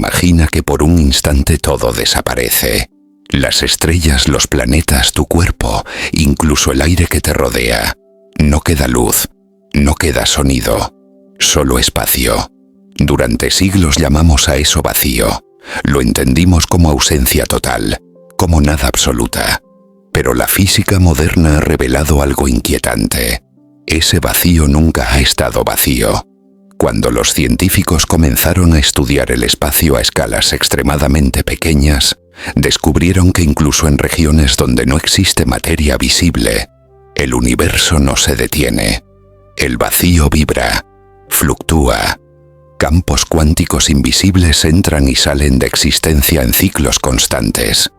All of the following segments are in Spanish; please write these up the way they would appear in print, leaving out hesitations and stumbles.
Imagina que por un instante todo desaparece. Las estrellas, los planetas, tu cuerpo, incluso el aire que te rodea. No queda luz, no queda sonido, solo espacio. Durante siglos llamamos a eso vacío. Lo entendimos como ausencia total, como nada absoluta. Pero la física moderna ha revelado algo inquietante. Ese vacío nunca ha estado vacío. Cuando los científicos comenzaron a estudiar el espacio a escalas extremadamente pequeñas, descubrieron que incluso en regiones donde no existe materia visible, el universo no se detiene. El vacío vibra, fluctúa. Campos cuánticos invisibles entran y salen de existencia en ciclos constantes.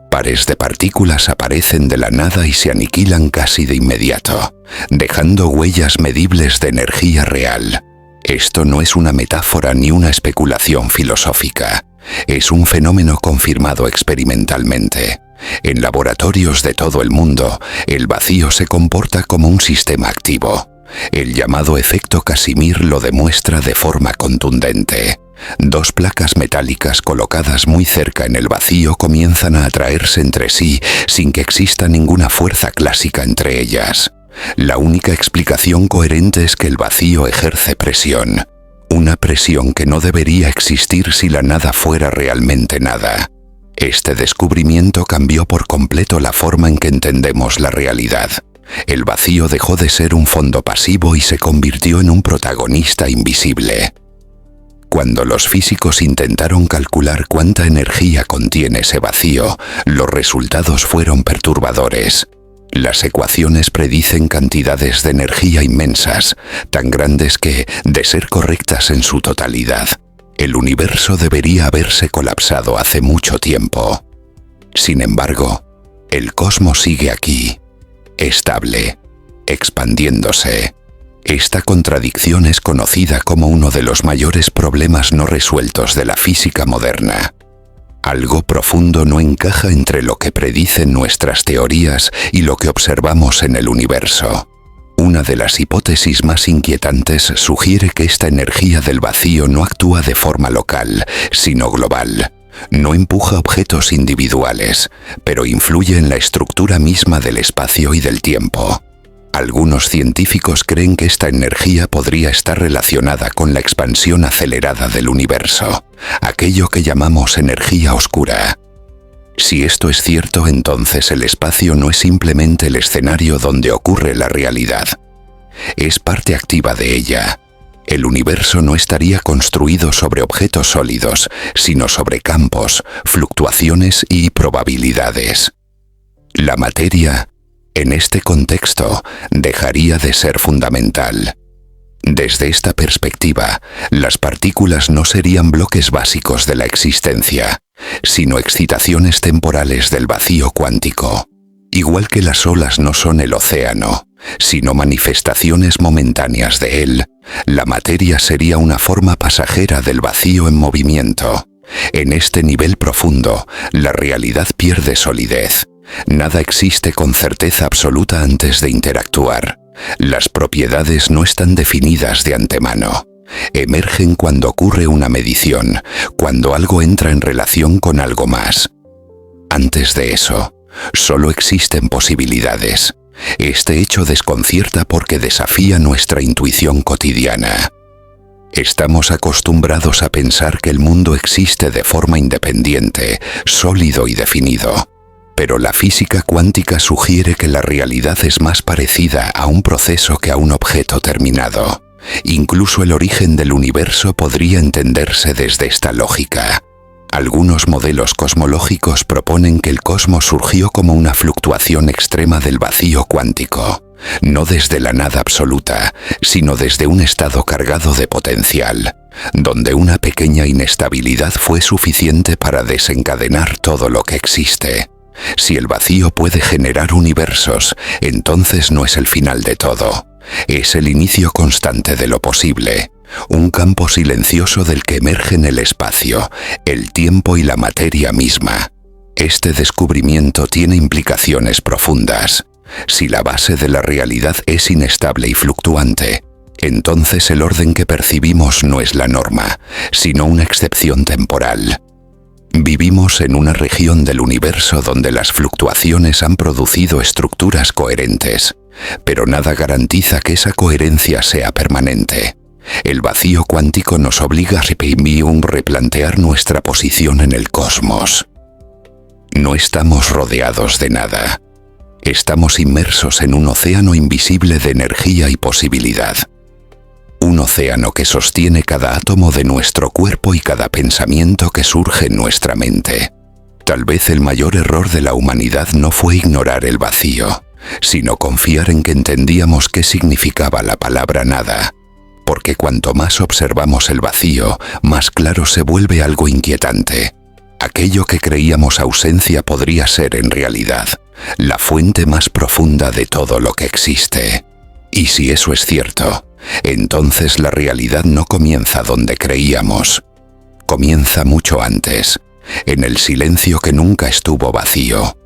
Pares de partículas aparecen de la nada y se aniquilan casi de inmediato, dejando huellas medibles de energía real. Esto no es una metáfora ni una especulación filosófica. Es un fenómeno confirmado experimentalmente. En laboratorios de todo el mundo, el vacío se comporta como un sistema activo. El llamado efecto Casimir lo demuestra de forma contundente. Dos placas metálicas colocadas muy cerca en el vacío comienzan a atraerse entre sí sin que exista ninguna fuerza clásica entre ellas. La única explicación coherente es que el vacío ejerce presión. Una presión que no debería existir si la nada fuera realmente nada. Este descubrimiento cambió por completo la forma en que entendemos la realidad. El vacío dejó de ser un fondo pasivo y se convirtió en un protagonista invisible. Cuando los físicos intentaron calcular cuánta energía contiene ese vacío, los resultados fueron perturbadores. Las ecuaciones predicen cantidades de energía inmensas, tan grandes que, de ser correctas en su totalidad, el universo debería haberse colapsado hace mucho tiempo. Sin embargo, el cosmos sigue aquí, estable, expandiéndose. Esta contradicción es conocida como uno de los mayores problemas no resueltos de la física moderna. Algo profundo no encaja entre lo que predicen nuestras teorías y lo que observamos en el universo. Una de las hipótesis más inquietantes sugiere que esta energía del vacío no actúa de forma local, sino global. No empuja objetos individuales, pero influye en la estructura misma del espacio y del tiempo. Algunos científicos creen que esta energía podría estar relacionada con la expansión acelerada del universo, aquello que llamamos energía oscura. Si esto es cierto, entonces el espacio no es simplemente el escenario donde ocurre la realidad. Es parte activa de ella. El universo no estaría construido sobre objetos sólidos, sino sobre campos, fluctuaciones y probabilidades. La materia, en este contexto, dejaría de ser fundamental. Desde esta perspectiva, las partículas no serían bloques básicos de la existencia, sino excitaciones temporales del vacío cuántico. Igual que las olas no son el océano, sino manifestaciones momentáneas de él, la materia sería una forma pasajera del vacío en movimiento. En este nivel profundo, la realidad pierde solidez. Nada existe con certeza absoluta antes de interactuar. Las propiedades no están definidas de antemano. Emergen cuando ocurre una medición, cuando algo entra en relación con algo más. Antes de eso, solo existen posibilidades. Este hecho desconcierta porque desafía nuestra intuición cotidiana. Estamos acostumbrados a pensar que el mundo existe de forma independiente, sólido y definido. Pero la física cuántica sugiere que la realidad es más parecida a un proceso que a un objeto terminado. Incluso el origen del universo podría entenderse desde esta lógica. Algunos modelos cosmológicos proponen que el cosmos surgió como una fluctuación extrema del vacío cuántico, no desde la nada absoluta, sino desde un estado cargado de potencial, donde una pequeña inestabilidad fue suficiente para desencadenar todo lo que existe. Si el vacío puede generar universos, entonces no es el final de todo. Es el inicio constante de lo posible, un campo silencioso del que emergen el espacio, el tiempo y la materia misma. Este descubrimiento tiene implicaciones profundas. Si la base de la realidad es inestable y fluctuante, entonces el orden que percibimos no es la norma, sino una excepción temporal. Vivimos en una región del universo donde las fluctuaciones han producido estructuras coherentes, pero nada garantiza que esa coherencia sea permanente. El vacío cuántico nos obliga a replantear nuestra posición en el cosmos. No estamos rodeados de nada. Estamos inmersos en un océano invisible de energía y posibilidad. Un océano que sostiene cada átomo de nuestro cuerpo y cada pensamiento que surge en nuestra mente. Tal vez el mayor error de la humanidad no fue ignorar el vacío, sino confiar en que entendíamos qué significaba la palabra nada. Porque cuanto más observamos el vacío, más claro se vuelve algo inquietante. Aquello que creíamos ausencia podría ser en realidad la fuente más profunda de todo lo que existe. Y si eso es cierto, entonces la realidad no comienza donde creíamos. Comienza mucho antes, en el silencio que nunca estuvo vacío.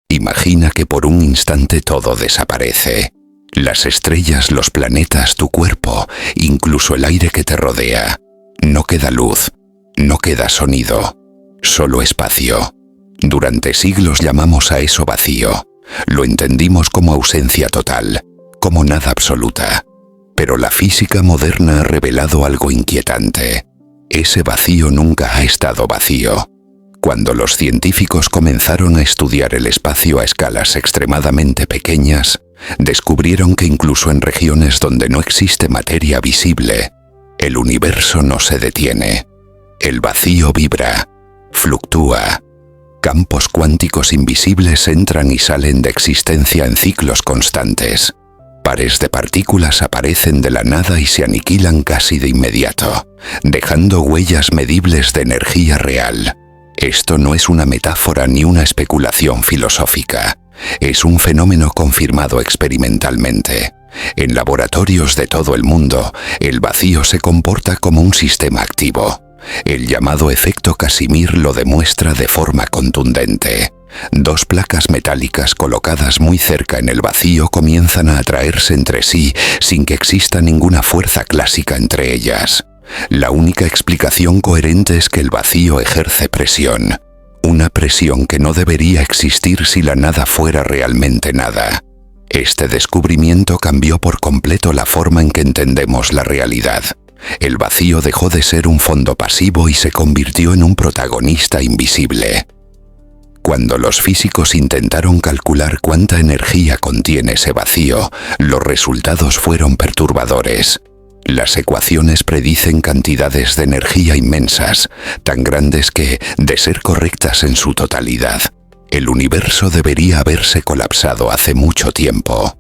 Imagina que por un instante todo desaparece. Las estrellas, los planetas, tu cuerpo, incluso el aire que te rodea. No queda luz, no queda sonido, solo espacio. Durante siglos llamamos a eso vacío. Lo entendimos como ausencia total, como nada absoluta. Pero la física moderna ha revelado algo inquietante. Ese vacío nunca ha estado vacío. Cuando los científicos comenzaron a estudiar el espacio a escalas extremadamente pequeñas, descubrieron que incluso en regiones donde no existe materia visible, el universo no se detiene. El vacío vibra, fluctúa. Campos cuánticos invisibles entran y salen de existencia en ciclos constantes. Pares de partículas aparecen de la nada y se aniquilan casi de inmediato, dejando huellas medibles de energía real. Esto no es una metáfora ni una especulación filosófica. Es un fenómeno confirmado experimentalmente. En laboratorios de todo el mundo, el vacío se comporta como un sistema activo. El llamado efecto Casimir lo demuestra de forma contundente. Dos placas metálicas colocadas muy cerca en el vacío comienzan a atraerse entre sí sin que exista ninguna fuerza clásica entre ellas. La única explicación coherente es que el vacío ejerce presión. Una presión que no debería existir si la nada fuera realmente nada. Este descubrimiento cambió por completo la forma en que entendemos la realidad. El vacío dejó de ser un fondo pasivo y se convirtió en un protagonista invisible. Cuando los físicos intentaron calcular cuánta energía contiene ese vacío, los resultados fueron perturbadores. Las ecuaciones predicen cantidades de energía inmensas, tan grandes que, de ser correctas en su totalidad, el universo debería haberse colapsado hace mucho tiempo.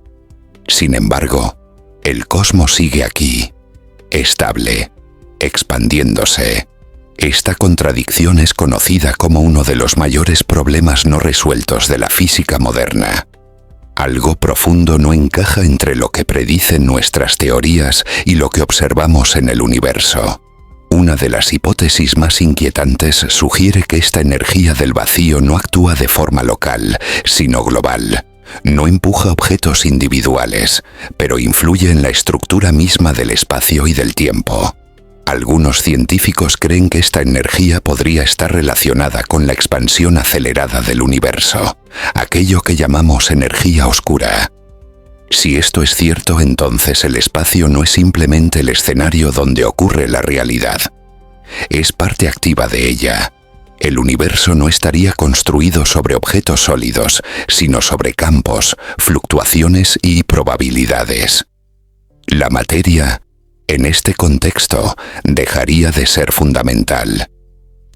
Sin embargo, el cosmos sigue aquí, estable, expandiéndose. Esta contradicción es conocida como uno de los mayores problemas no resueltos de la física moderna. Algo profundo no encaja entre lo que predicen nuestras teorías y lo que observamos en el universo. Una de las hipótesis más inquietantes sugiere que esta energía del vacío no actúa de forma local, sino global. No empuja objetos individuales, pero influye en la estructura misma del espacio y del tiempo. Algunos científicos creen que esta energía podría estar relacionada con la expansión acelerada del universo, aquello que llamamos energía oscura. Si esto es cierto, entonces el espacio no es simplemente el escenario donde ocurre la realidad. Es parte activa de ella. El universo no estaría construido sobre objetos sólidos, sino sobre campos, fluctuaciones y probabilidades. La materia, en este contexto, dejaría de ser fundamental.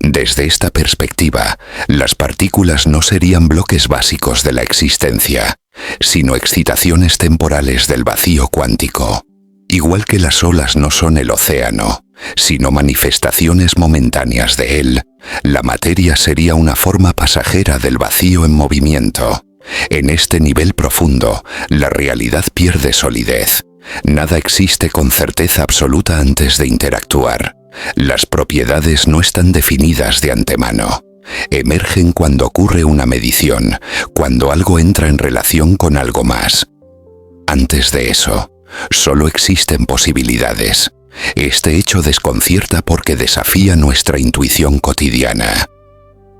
Desde esta perspectiva, las partículas no serían bloques básicos de la existencia, sino excitaciones temporales del vacío cuántico. Igual que las olas no son el océano, sino manifestaciones momentáneas de él, la materia sería una forma pasajera del vacío en movimiento. En este nivel profundo, la realidad pierde solidez. Nada existe con certeza absoluta antes de interactuar. Las propiedades no están definidas de antemano. Emergen cuando ocurre una medición, cuando algo entra en relación con algo más. Antes de eso, Solo existen posibilidades. Este hecho desconcierta porque desafía nuestra intuición cotidiana.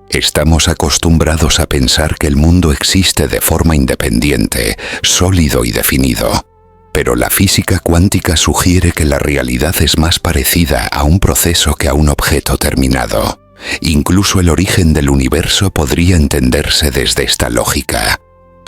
Estamos acostumbrados a pensar que el mundo existe de forma independiente, sólido y definido. Pero la física cuántica sugiere que la realidad es más parecida a un proceso que a un objeto terminado. Incluso el origen del universo podría entenderse desde esta lógica.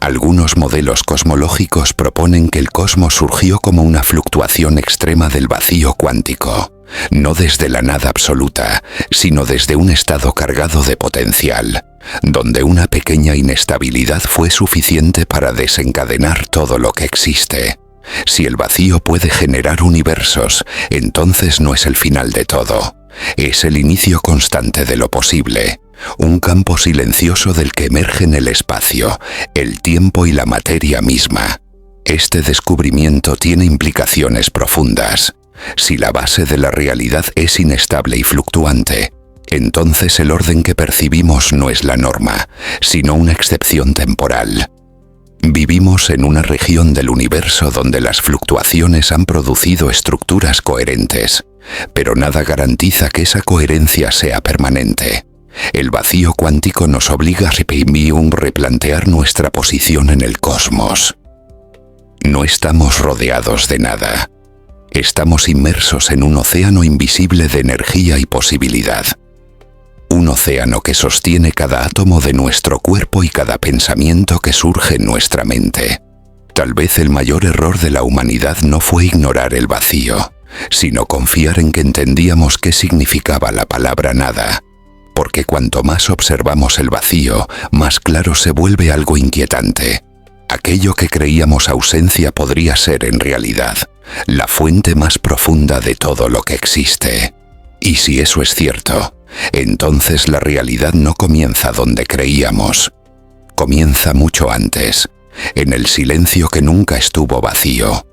Algunos modelos cosmológicos proponen que el cosmos surgió como una fluctuación extrema del vacío cuántico, no desde la nada absoluta, sino desde un estado cargado de potencial, donde una pequeña inestabilidad fue suficiente para desencadenar todo lo que existe. Si el vacío puede generar universos, entonces no es el final de todo. Es el inicio constante de lo posible, un campo silencioso del que emergen el espacio, el tiempo y la materia misma. Este descubrimiento tiene implicaciones profundas. Si la base de la realidad es inestable y fluctuante, entonces el orden que percibimos no es la norma, sino una excepción temporal. Vivimos en una región del universo donde las fluctuaciones han producido estructuras coherentes, pero nada garantiza que esa coherencia sea permanente. El vacío cuántico nos obliga a replantear nuestra posición en el cosmos. No estamos rodeados de nada. Estamos inmersos en un océano invisible de energía y posibilidad. Un océano que sostiene cada átomo de nuestro cuerpo y cada pensamiento que surge en nuestra mente. Tal vez el mayor error de la humanidad no fue ignorar el vacío, sino confiar en que entendíamos qué significaba la palabra nada. Porque cuanto más observamos el vacío, más claro se vuelve algo inquietante. Aquello que creíamos ausencia podría ser en realidad la fuente más profunda de todo lo que existe. Y si eso es cierto, entonces la realidad no comienza donde creíamos. Comienza mucho antes, en el silencio que nunca estuvo vacío.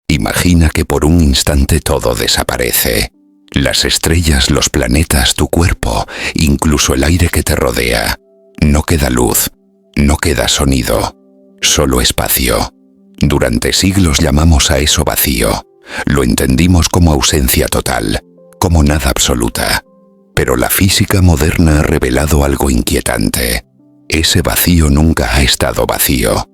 Imagina que por un instante todo desaparece. Las estrellas, los planetas, tu cuerpo, incluso el aire que te rodea. No queda luz, no queda sonido, solo espacio. Durante siglos llamamos a eso vacío. Lo entendimos como ausencia total, como nada absoluta. Pero la física moderna ha revelado algo inquietante. Ese vacío nunca ha estado vacío.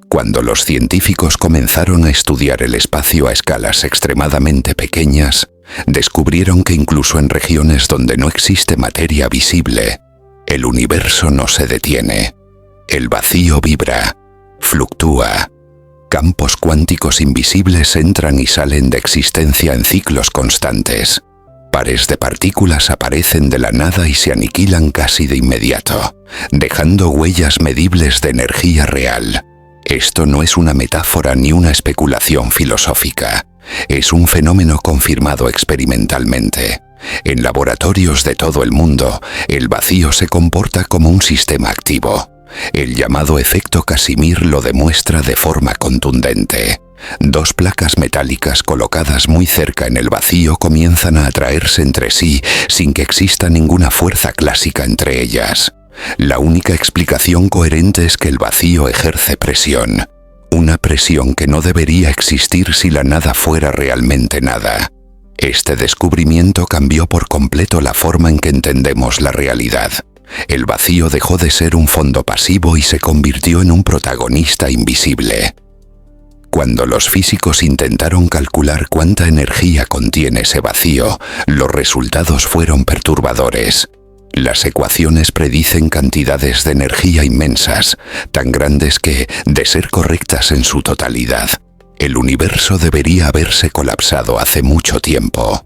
Cuando los científicos comenzaron a estudiar el espacio a escalas extremadamente pequeñas, descubrieron que incluso en regiones donde no existe materia visible, el universo no se detiene. El vacío vibra, fluctúa. Campos cuánticos invisibles entran y salen de existencia en ciclos constantes. Pares de partículas aparecen de la nada y se aniquilan casi de inmediato, dejando huellas medibles de energía real. Esto no es una metáfora ni una especulación filosófica. Es un fenómeno confirmado experimentalmente. En laboratorios de todo el mundo, el vacío se comporta como un sistema activo. El llamado efecto Casimir lo demuestra de forma contundente. Dos placas metálicas colocadas muy cerca en el vacío comienzan a atraerse entre sí sin que exista ninguna fuerza clásica entre ellas. La única explicación coherente es que el vacío ejerce presión. Una presión que no debería existir si la nada fuera realmente nada. Este descubrimiento cambió por completo la forma en que entendemos la realidad. El vacío dejó de ser un fondo pasivo y se convirtió en un protagonista invisible. Cuando los físicos intentaron calcular cuánta energía contiene ese vacío, los resultados fueron perturbadores. Las ecuaciones predicen cantidades de energía inmensas, tan grandes que, de ser correctas en su totalidad, el universo debería haberse colapsado hace mucho tiempo.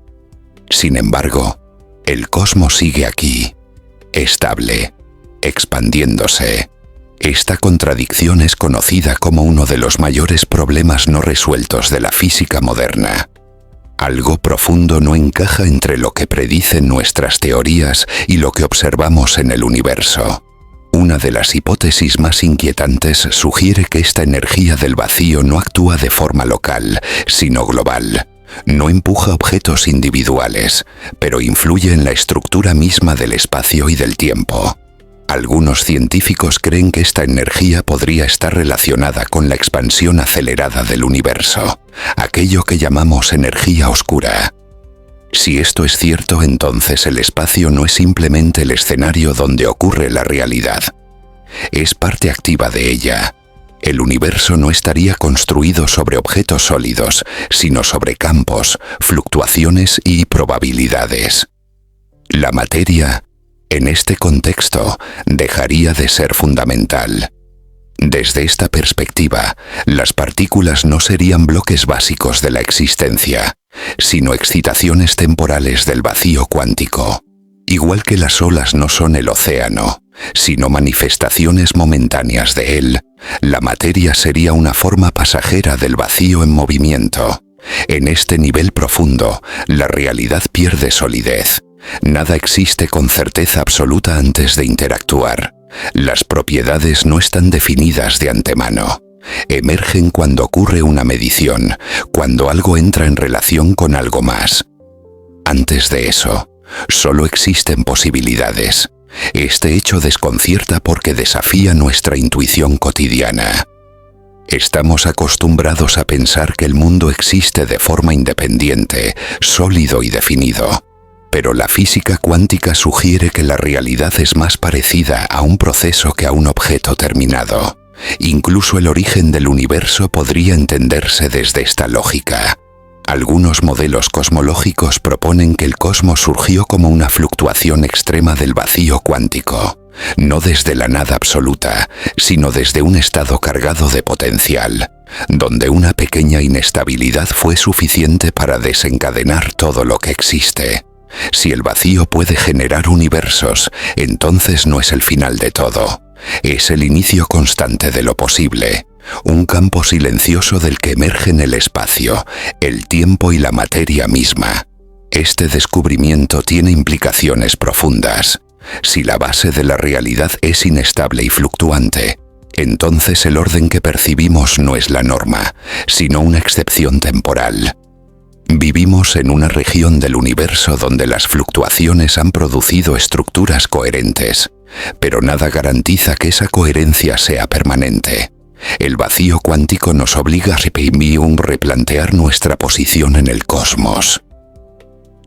Sin embargo, el cosmos sigue aquí, estable, expandiéndose. Esta contradicción es conocida como uno de los mayores problemas no resueltos de la física moderna. Algo profundo no encaja entre lo que predicen nuestras teorías y lo que observamos en el universo. Una de las hipótesis más inquietantes sugiere que esta energía del vacío no actúa de forma local, sino global. No empuja objetos individuales, pero influye en la estructura misma del espacio y del tiempo. Algunos científicos creen que esta energía podría estar relacionada con la expansión acelerada del universo, aquello que llamamos energía oscura. Si esto es cierto, entonces el espacio no es simplemente el escenario donde ocurre la realidad. Es parte activa de ella. El universo no estaría construido sobre objetos sólidos, sino sobre campos, fluctuaciones y probabilidades. La materia, en este contexto, dejaría de ser fundamental. Desde esta perspectiva, las partículas no serían bloques básicos de la existencia, sino excitaciones temporales del vacío cuántico. Igual que las olas no son el océano, sino manifestaciones momentáneas de él, la materia sería una forma pasajera del vacío en movimiento. En este nivel profundo, la realidad pierde solidez. Nada existe con certeza absoluta antes de interactuar. Las propiedades no están definidas de antemano. Emergen cuando ocurre una medición, cuando algo entra en relación con algo más. Antes de eso, solo existen posibilidades. Este hecho desconcierta porque desafía nuestra intuición cotidiana. Estamos acostumbrados a pensar que el mundo existe de forma independiente, sólido y definido. Pero la física cuántica sugiere que la realidad es más parecida a un proceso que a un objeto terminado. Incluso el origen del universo podría entenderse desde esta lógica. Algunos modelos cosmológicos proponen que el cosmos surgió como una fluctuación extrema del vacío cuántico, no desde la nada absoluta, sino desde un estado cargado de potencial, donde una pequeña inestabilidad fue suficiente para desencadenar todo lo que existe. Si el vacío puede generar universos, entonces no es el final de todo. Es el inicio constante de lo posible, un campo silencioso del que emergen el espacio, el tiempo y la materia misma. Este descubrimiento tiene implicaciones profundas. Si la base de la realidad es inestable y fluctuante, entonces el orden que percibimos no es la norma, sino una excepción temporal. Vivimos en una región del universo donde las fluctuaciones han producido estructuras coherentes, pero nada garantiza que esa coherencia sea permanente. El vacío cuántico nos obliga a replantear nuestra posición en el cosmos.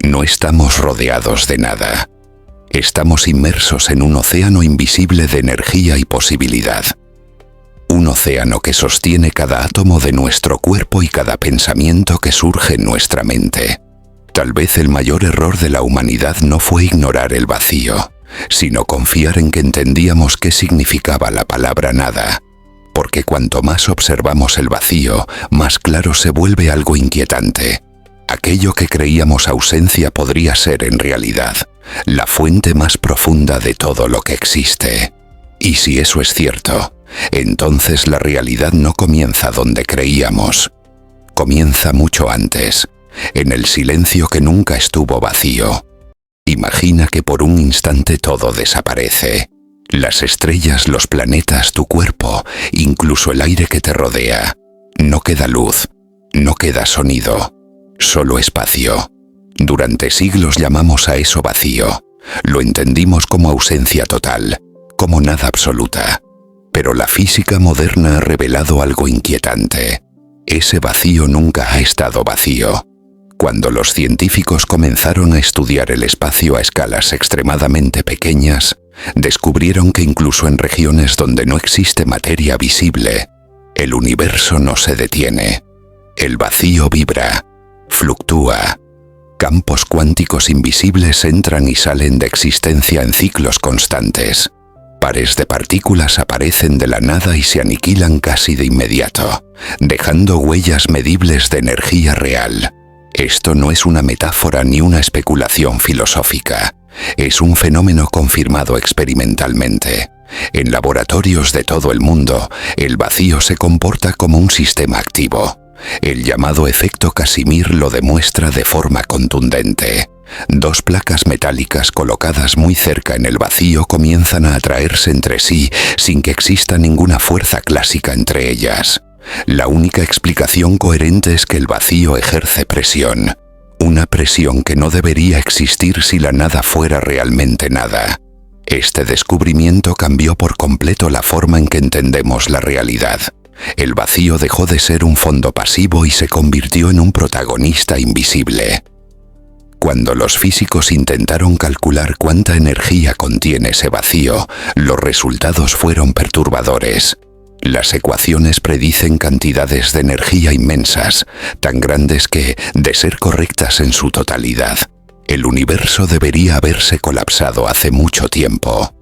No estamos rodeados de nada. Estamos inmersos en un océano invisible de energía y posibilidad. Un océano que sostiene cada átomo de nuestro cuerpo y cada pensamiento que surge en nuestra mente. Tal vez el mayor error de la humanidad no fue ignorar el vacío, sino confiar en que entendíamos qué significaba la palabra nada. Porque cuanto más observamos el vacío, más claro se vuelve algo inquietante. Aquello que creíamos ausencia podría ser en realidad la fuente más profunda de todo lo que existe. Y si eso es cierto, entonces la realidad no comienza donde creíamos. Comienza mucho antes, en el silencio que nunca estuvo vacío. Imagina que por un instante todo desaparece. Las estrellas, los planetas, tu cuerpo, incluso el aire que te rodea. No queda luz, no queda sonido, solo espacio. Durante siglos llamamos a eso vacío. Lo entendimos como ausencia total, como nada absoluta. Pero la física moderna ha revelado algo inquietante. Ese vacío nunca ha estado vacío. Cuando los científicos comenzaron a estudiar el espacio a escalas extremadamente pequeñas, descubrieron que incluso en regiones donde no existe materia visible, el universo no se detiene. El vacío vibra, fluctúa. Campos cuánticos invisibles entran y salen de existencia en ciclos constantes. Pares de partículas aparecen de la nada y se aniquilan casi de inmediato, dejando huellas medibles de energía real. Esto no es una metáfora ni una especulación filosófica. Es un fenómeno confirmado experimentalmente. En laboratorios de todo el mundo, el vacío se comporta como un sistema activo. El llamado efecto Casimir lo demuestra de forma contundente. Dos placas metálicas colocadas muy cerca en el vacío comienzan a atraerse entre sí sin que exista ninguna fuerza clásica entre ellas. La única explicación coherente es que el vacío ejerce presión. Una presión que no debería existir si la nada fuera realmente nada. Este descubrimiento cambió por completo la forma en que entendemos la realidad. El vacío dejó de ser un fondo pasivo y se convirtió en un protagonista invisible. Cuando los físicos intentaron calcular cuánta energía contiene ese vacío, los resultados fueron perturbadores. Las ecuaciones predicen cantidades de energía inmensas, tan grandes que, de ser correctas en su totalidad, el universo debería haberse colapsado hace mucho tiempo.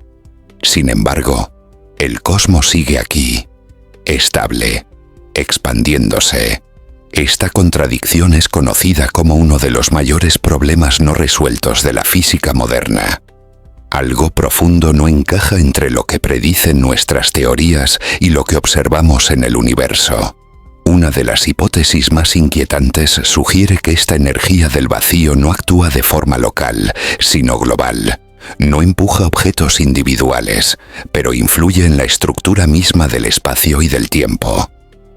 Sin embargo, el cosmos sigue aquí, estable, expandiéndose. Esta contradicción es conocida como uno de los mayores problemas no resueltos de la física moderna. Algo profundo no encaja entre lo que predicen nuestras teorías y lo que observamos en el universo. Una de las hipótesis más inquietantes sugiere que esta energía del vacío no actúa de forma local, sino global. No empuja objetos individuales, pero influye en la estructura misma del espacio y del tiempo.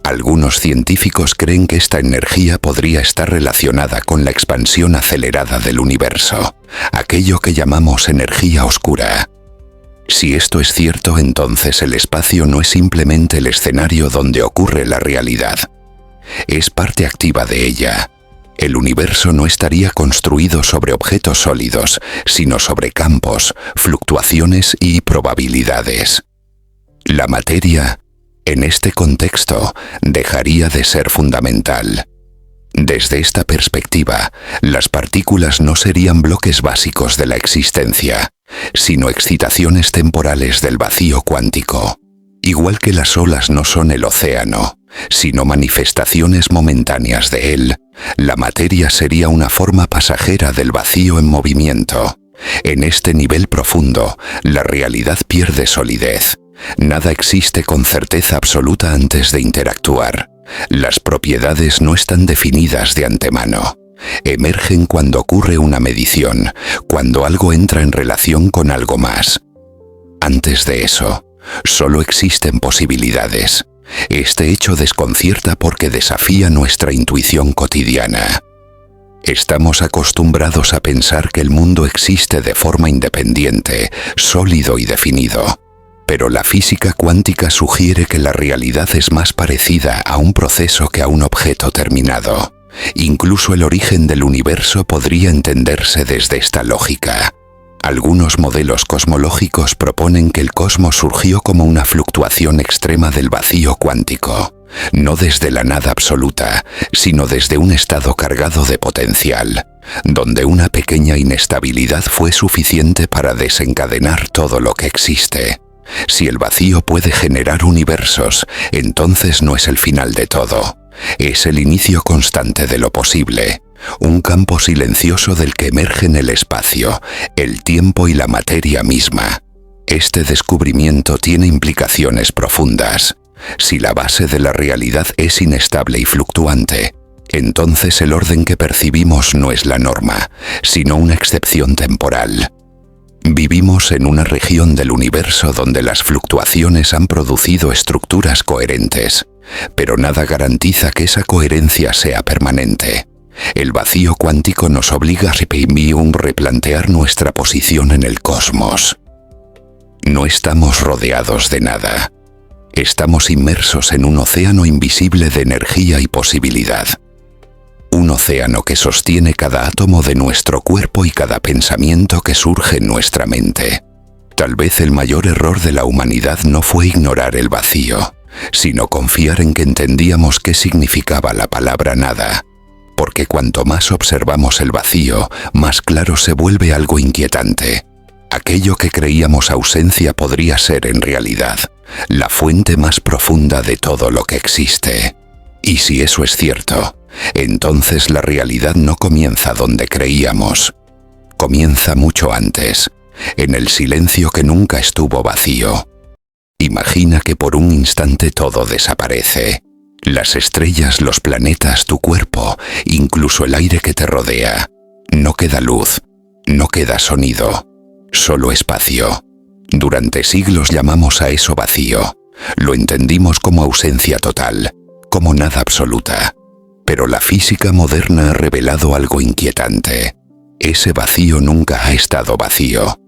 Algunos científicos creen que esta energía podría estar relacionada con la expansión acelerada del universo, aquello que llamamos energía oscura. Si esto es cierto, entonces el espacio no es simplemente el escenario donde ocurre la realidad. Es parte activa de ella. El universo no estaría construido sobre objetos sólidos, sino sobre campos, fluctuaciones y probabilidades. La materia, en este contexto, dejaría de ser fundamental. Desde esta perspectiva, las partículas no serían bloques básicos de la existencia, sino excitaciones temporales del vacío cuántico. Igual que las olas no son el océano, sino manifestaciones momentáneas de él, la materia sería una forma pasajera del vacío en movimiento. En este nivel profundo, la realidad pierde solidez. Nada existe con certeza absoluta antes de interactuar. Las propiedades no están definidas de antemano. Emergen cuando ocurre una medición, cuando algo entra en relación con algo más. Antes de eso, solo existen posibilidades. Este hecho desconcierta porque desafía nuestra intuición cotidiana. Estamos acostumbrados a pensar que el mundo existe de forma independiente, sólido y definido. Pero la física cuántica sugiere que la realidad es más parecida a un proceso que a un objeto terminado. Incluso el origen del universo podría entenderse desde esta lógica. Algunos modelos cosmológicos proponen que el cosmos surgió como una fluctuación extrema del vacío cuántico, no desde la nada absoluta, sino desde un estado cargado de potencial, donde una pequeña inestabilidad fue suficiente para desencadenar todo lo que existe. Si el vacío puede generar universos, entonces no es el final de todo. Es el inicio constante de lo posible, un campo silencioso del que emergen el espacio, el tiempo y la materia misma. Este descubrimiento tiene implicaciones profundas. Si la base de la realidad es inestable y fluctuante, entonces el orden que percibimos no es la norma, sino una excepción temporal. Vivimos en una región del universo donde las fluctuaciones han producido estructuras coherentes, pero nada garantiza que esa coherencia sea permanente. El vacío cuántico nos obliga a replantear nuestra posición en el cosmos. No estamos rodeados de nada. Estamos inmersos en un océano invisible de energía y posibilidad. Un océano que sostiene cada átomo de nuestro cuerpo y cada pensamiento que surge en nuestra mente. Tal vez el mayor error de la humanidad no fue ignorar el vacío, sino confiar en que entendíamos qué significaba la palabra nada. Porque cuanto más observamos el vacío, más claro se vuelve algo inquietante. Aquello que creíamos ausencia podría ser en realidad la fuente más profunda de todo lo que existe. Y si eso es cierto, entonces la realidad no comienza donde creíamos. Comienza mucho antes, en el silencio que nunca estuvo vacío. Imagina que por un instante todo desaparece. Las estrellas, los planetas, tu cuerpo, incluso el aire que te rodea. No queda luz, no queda sonido, solo espacio. Durante siglos llamamos a eso vacío. Lo entendimos como ausencia total, como nada absoluta. Pero la física moderna ha revelado algo inquietante. Ese vacío nunca ha estado vacío.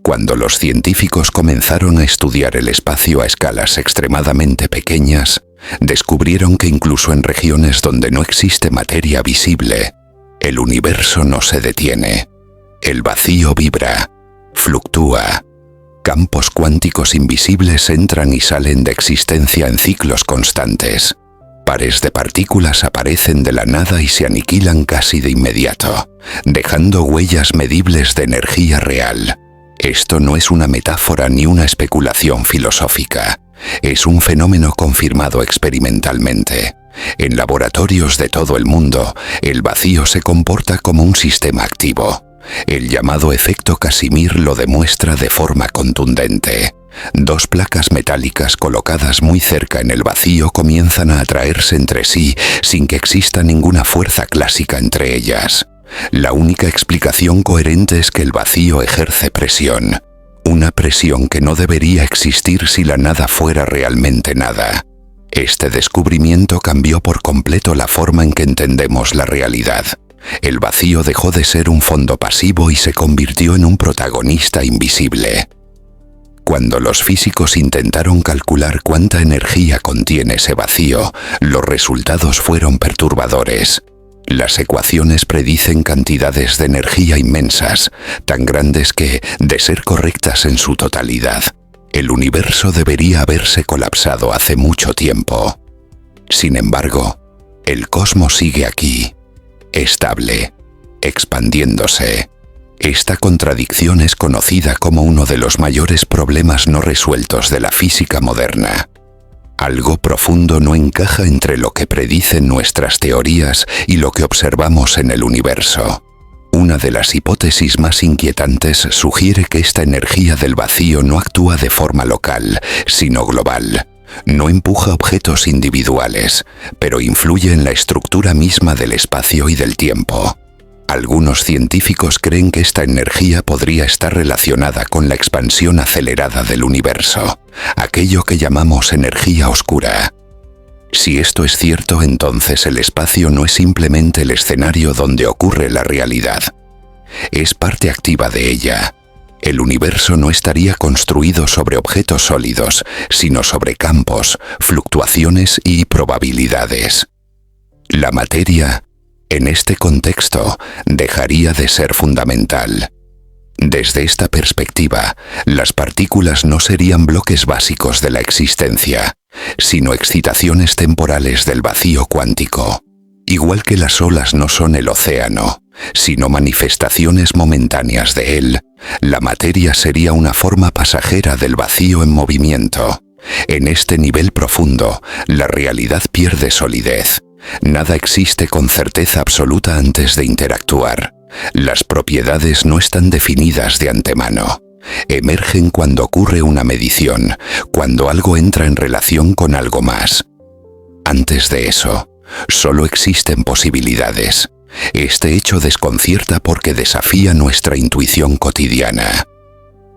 Cuando los científicos comenzaron a estudiar el espacio a escalas extremadamente pequeñas, descubrieron que incluso en regiones donde no existe materia visible, el universo no se detiene. El vacío vibra, fluctúa. Campos cuánticos invisibles entran y salen de existencia en ciclos constantes. Pares de partículas aparecen de la nada y se aniquilan casi de inmediato, dejando huellas medibles de energía real. Esto no es una metáfora ni una especulación filosófica. Es un fenómeno confirmado experimentalmente. En laboratorios de todo el mundo, el vacío se comporta como un sistema activo. El llamado efecto Casimir lo demuestra de forma contundente. Dos placas metálicas colocadas muy cerca en el vacío comienzan a atraerse entre sí sin que exista ninguna fuerza clásica entre ellas. La única explicación coherente es que el vacío ejerce presión. Una presión que no debería existir si la nada fuera realmente nada. Este descubrimiento cambió por completo la forma en que entendemos la realidad. El vacío dejó de ser un fondo pasivo y se convirtió en un protagonista invisible. Cuando los físicos intentaron calcular cuánta energía contiene ese vacío, los resultados fueron perturbadores. Las ecuaciones predicen cantidades de energía inmensas, tan grandes que, de ser correctas en su totalidad, el universo debería haberse colapsado hace mucho tiempo. Sin embargo, el cosmos sigue aquí, estable, expandiéndose. Esta contradicción es conocida como uno de los mayores problemas no resueltos de la física moderna. Algo profundo no encaja entre lo que predicen nuestras teorías y lo que observamos en el universo. Una de las hipótesis más inquietantes sugiere que esta energía del vacío no actúa de forma local, sino global. No empuja objetos individuales, pero influye en la estructura misma del espacio y del tiempo. Algunos científicos creen que esta energía podría estar relacionada con la expansión acelerada del universo, aquello que llamamos energía oscura. Si esto es cierto, entonces el espacio no es simplemente el escenario donde ocurre la realidad. Es parte activa de ella. El universo no estaría construido sobre objetos sólidos, sino sobre campos, fluctuaciones y probabilidades. La materia, en este contexto, dejaría de ser fundamental. Desde esta perspectiva, las partículas no serían bloques básicos de la existencia, sino excitaciones temporales del vacío cuántico. Igual que las olas no son el océano, sino manifestaciones momentáneas de él, la materia sería una forma pasajera del vacío en movimiento. En este nivel profundo, la realidad pierde solidez. Nada existe con certeza absoluta antes de interactuar. Las propiedades no están definidas de antemano. Emergen cuando ocurre una medición, cuando algo entra en relación con algo más. Antes de eso, solo existen posibilidades. Este hecho desconcierta porque desafía nuestra intuición cotidiana.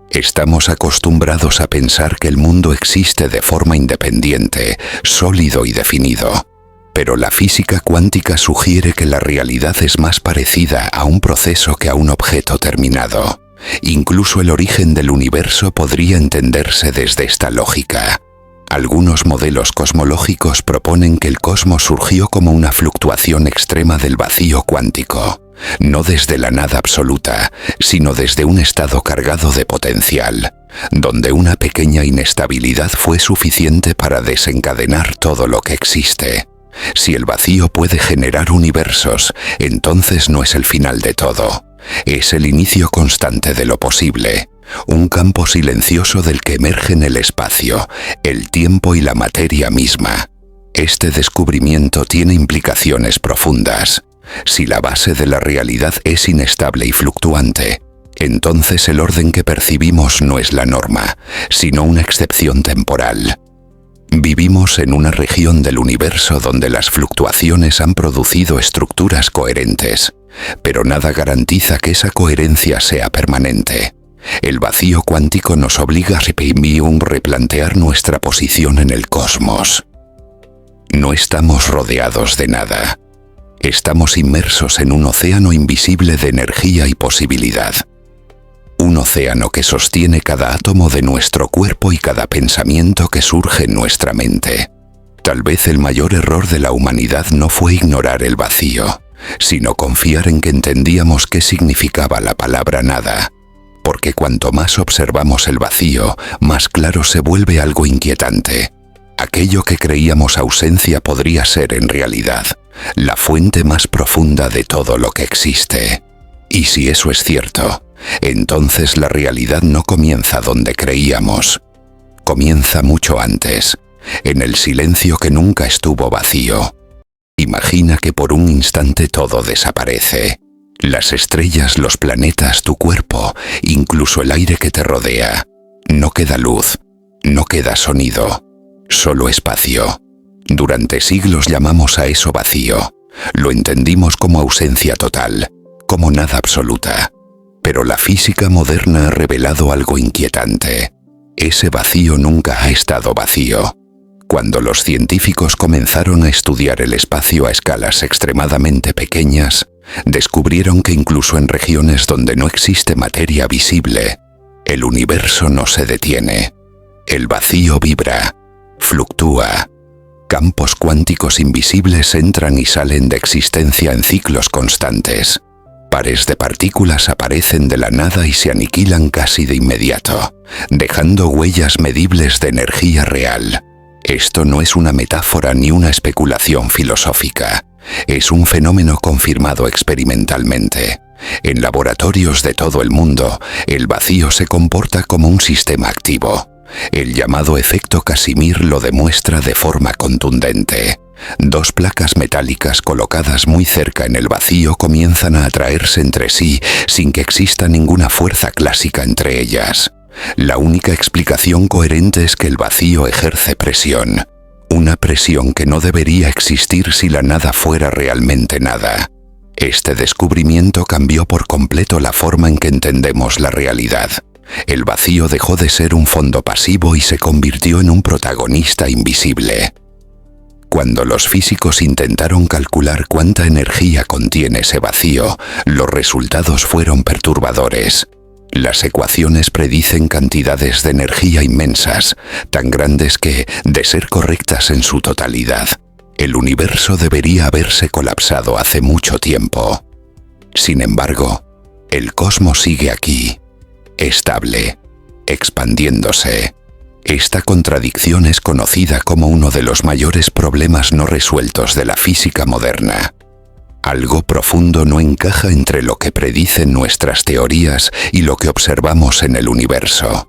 Estamos acostumbrados a pensar que el mundo existe de forma independiente, sólido y definido. Pero la física cuántica sugiere que la realidad es más parecida a un proceso que a un objeto terminado. Incluso el origen del universo podría entenderse desde esta lógica. Algunos modelos cosmológicos proponen que el cosmos surgió como una fluctuación extrema del vacío cuántico, no desde la nada absoluta, sino desde un estado cargado de potencial, donde una pequeña inestabilidad fue suficiente para desencadenar todo lo que existe. Si el vacío puede generar universos, entonces no es el final de todo. Es el inicio constante de lo posible, un campo silencioso del que emergen el espacio, el tiempo y la materia misma. Este descubrimiento tiene implicaciones profundas. Si la base de la realidad es inestable y fluctuante, entonces el orden que percibimos no es la norma, sino una excepción temporal. Vivimos en una región del universo donde las fluctuaciones han producido estructuras coherentes, pero nada garantiza que esa coherencia sea permanente. El vacío cuántico nos obliga a replantear nuestra posición en el cosmos. No estamos rodeados de nada. Estamos inmersos en un océano invisible de energía y posibilidad. Un océano que sostiene cada átomo de nuestro cuerpo y cada pensamiento que surge en nuestra mente. Tal vez el mayor error de la humanidad no fue ignorar el vacío, sino confiar en que entendíamos qué significaba la palabra nada. Porque cuanto más observamos el vacío, más claro se vuelve algo inquietante. Aquello que creíamos ausencia podría ser en realidad la fuente más profunda de todo lo que existe. Y si eso es cierto, entonces la realidad no comienza donde creíamos. Comienza mucho antes, en el silencio que nunca estuvo vacío. Imagina que por un instante todo desaparece. Las estrellas, los planetas, tu cuerpo, incluso el aire que te rodea. No queda luz, no queda sonido, solo espacio. Durante siglos llamamos a eso vacío. Lo entendimos como ausencia total, como nada absoluta. Pero la física moderna ha revelado algo inquietante. Ese vacío nunca ha estado vacío. Cuando los científicos comenzaron a estudiar el espacio a escalas extremadamente pequeñas, descubrieron que incluso en regiones donde no existe materia visible, el universo no se detiene. El vacío vibra, fluctúa. Campos cuánticos invisibles entran y salen de existencia en ciclos constantes. Pares de partículas aparecen de la nada y se aniquilan casi de inmediato, dejando huellas medibles de energía real. Esto no es una metáfora ni una especulación filosófica. Es un fenómeno confirmado experimentalmente. En laboratorios de todo el mundo, el vacío se comporta como un sistema activo. El llamado efecto Casimir lo demuestra de forma contundente. Dos placas metálicas colocadas muy cerca en el vacío comienzan a atraerse entre sí sin que exista ninguna fuerza clásica entre ellas. La única explicación coherente es que el vacío ejerce presión. Una presión que no debería existir si la nada fuera realmente nada. Este descubrimiento cambió por completo la forma en que entendemos la realidad. El vacío dejó de ser un fondo pasivo y se convirtió en un protagonista invisible. Cuando los físicos intentaron calcular cuánta energía contiene ese vacío, los resultados fueron perturbadores. Las ecuaciones predicen cantidades de energía inmensas, tan grandes que, de ser correctas en su totalidad, el universo debería haberse colapsado hace mucho tiempo. Sin embargo, el cosmos sigue aquí, estable, expandiéndose. Esta contradicción es conocida como uno de los mayores problemas no resueltos de la física moderna. Algo profundo no encaja entre lo que predicen nuestras teorías y lo que observamos en el universo.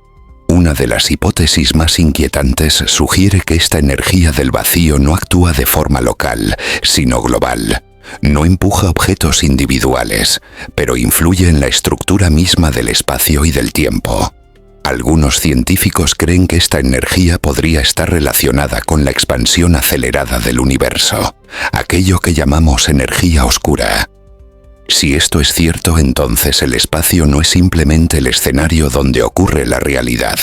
Una de las hipótesis más inquietantes sugiere que esta energía del vacío no actúa de forma local, sino global. No empuja objetos individuales, pero influye en la estructura misma del espacio y del tiempo. Algunos científicos creen que esta energía podría estar relacionada con la expansión acelerada del universo, aquello que llamamos energía oscura. Si esto es cierto, entonces el espacio no es simplemente el escenario donde ocurre la realidad.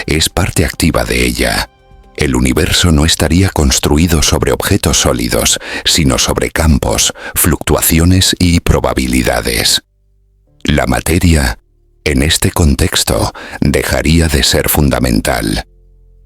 Es parte activa de ella. El universo no estaría construido sobre objetos sólidos, sino sobre campos, fluctuaciones y probabilidades. La materia, en este contexto, dejaría de ser fundamental.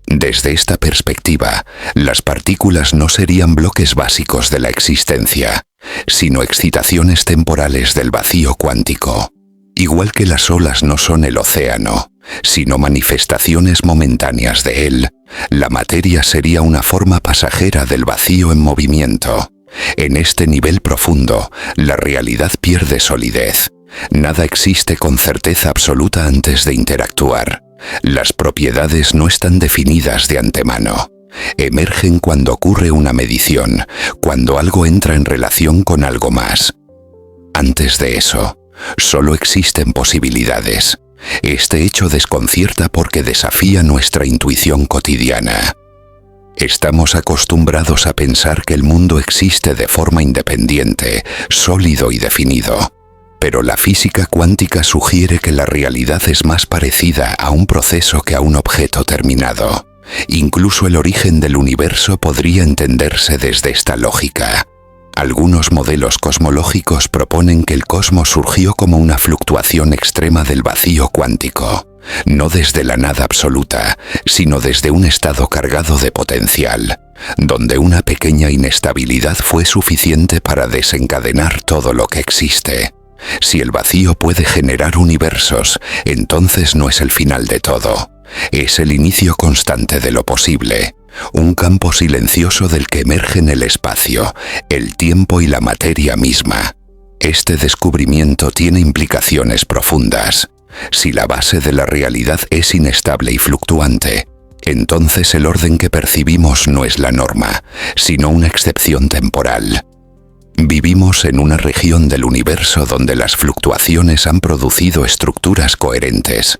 Desde esta perspectiva, las partículas no serían bloques básicos de la existencia, sino excitaciones temporales del vacío cuántico. Igual que las olas no son el océano, sino manifestaciones momentáneas de él, la materia sería una forma pasajera del vacío en movimiento. En este nivel profundo, la realidad pierde solidez. Nada existe con certeza absoluta antes de interactuar. Las propiedades no están definidas de antemano. Emergen cuando ocurre una medición, cuando algo entra en relación con algo más. Antes de eso, solo existen posibilidades. Este hecho desconcierta porque desafía nuestra intuición cotidiana. Estamos acostumbrados a pensar que el mundo existe de forma independiente, sólido y definido. Pero la física cuántica sugiere que la realidad es más parecida a un proceso que a un objeto terminado. Incluso el origen del universo podría entenderse desde esta lógica. Algunos modelos cosmológicos proponen que el cosmos surgió como una fluctuación extrema del vacío cuántico, no desde la nada absoluta, sino desde un estado cargado de potencial, donde una pequeña inestabilidad fue suficiente para desencadenar todo lo que existe. Si el vacío puede generar universos, entonces no es el final de todo, es el inicio constante de lo posible, un campo silencioso del que emergen el espacio, el tiempo y la materia misma. Este descubrimiento tiene implicaciones profundas. Si la base de la realidad es inestable y fluctuante, entonces el orden que percibimos no es la norma, sino una excepción temporal. Vivimos en una región del universo donde las fluctuaciones han producido estructuras coherentes,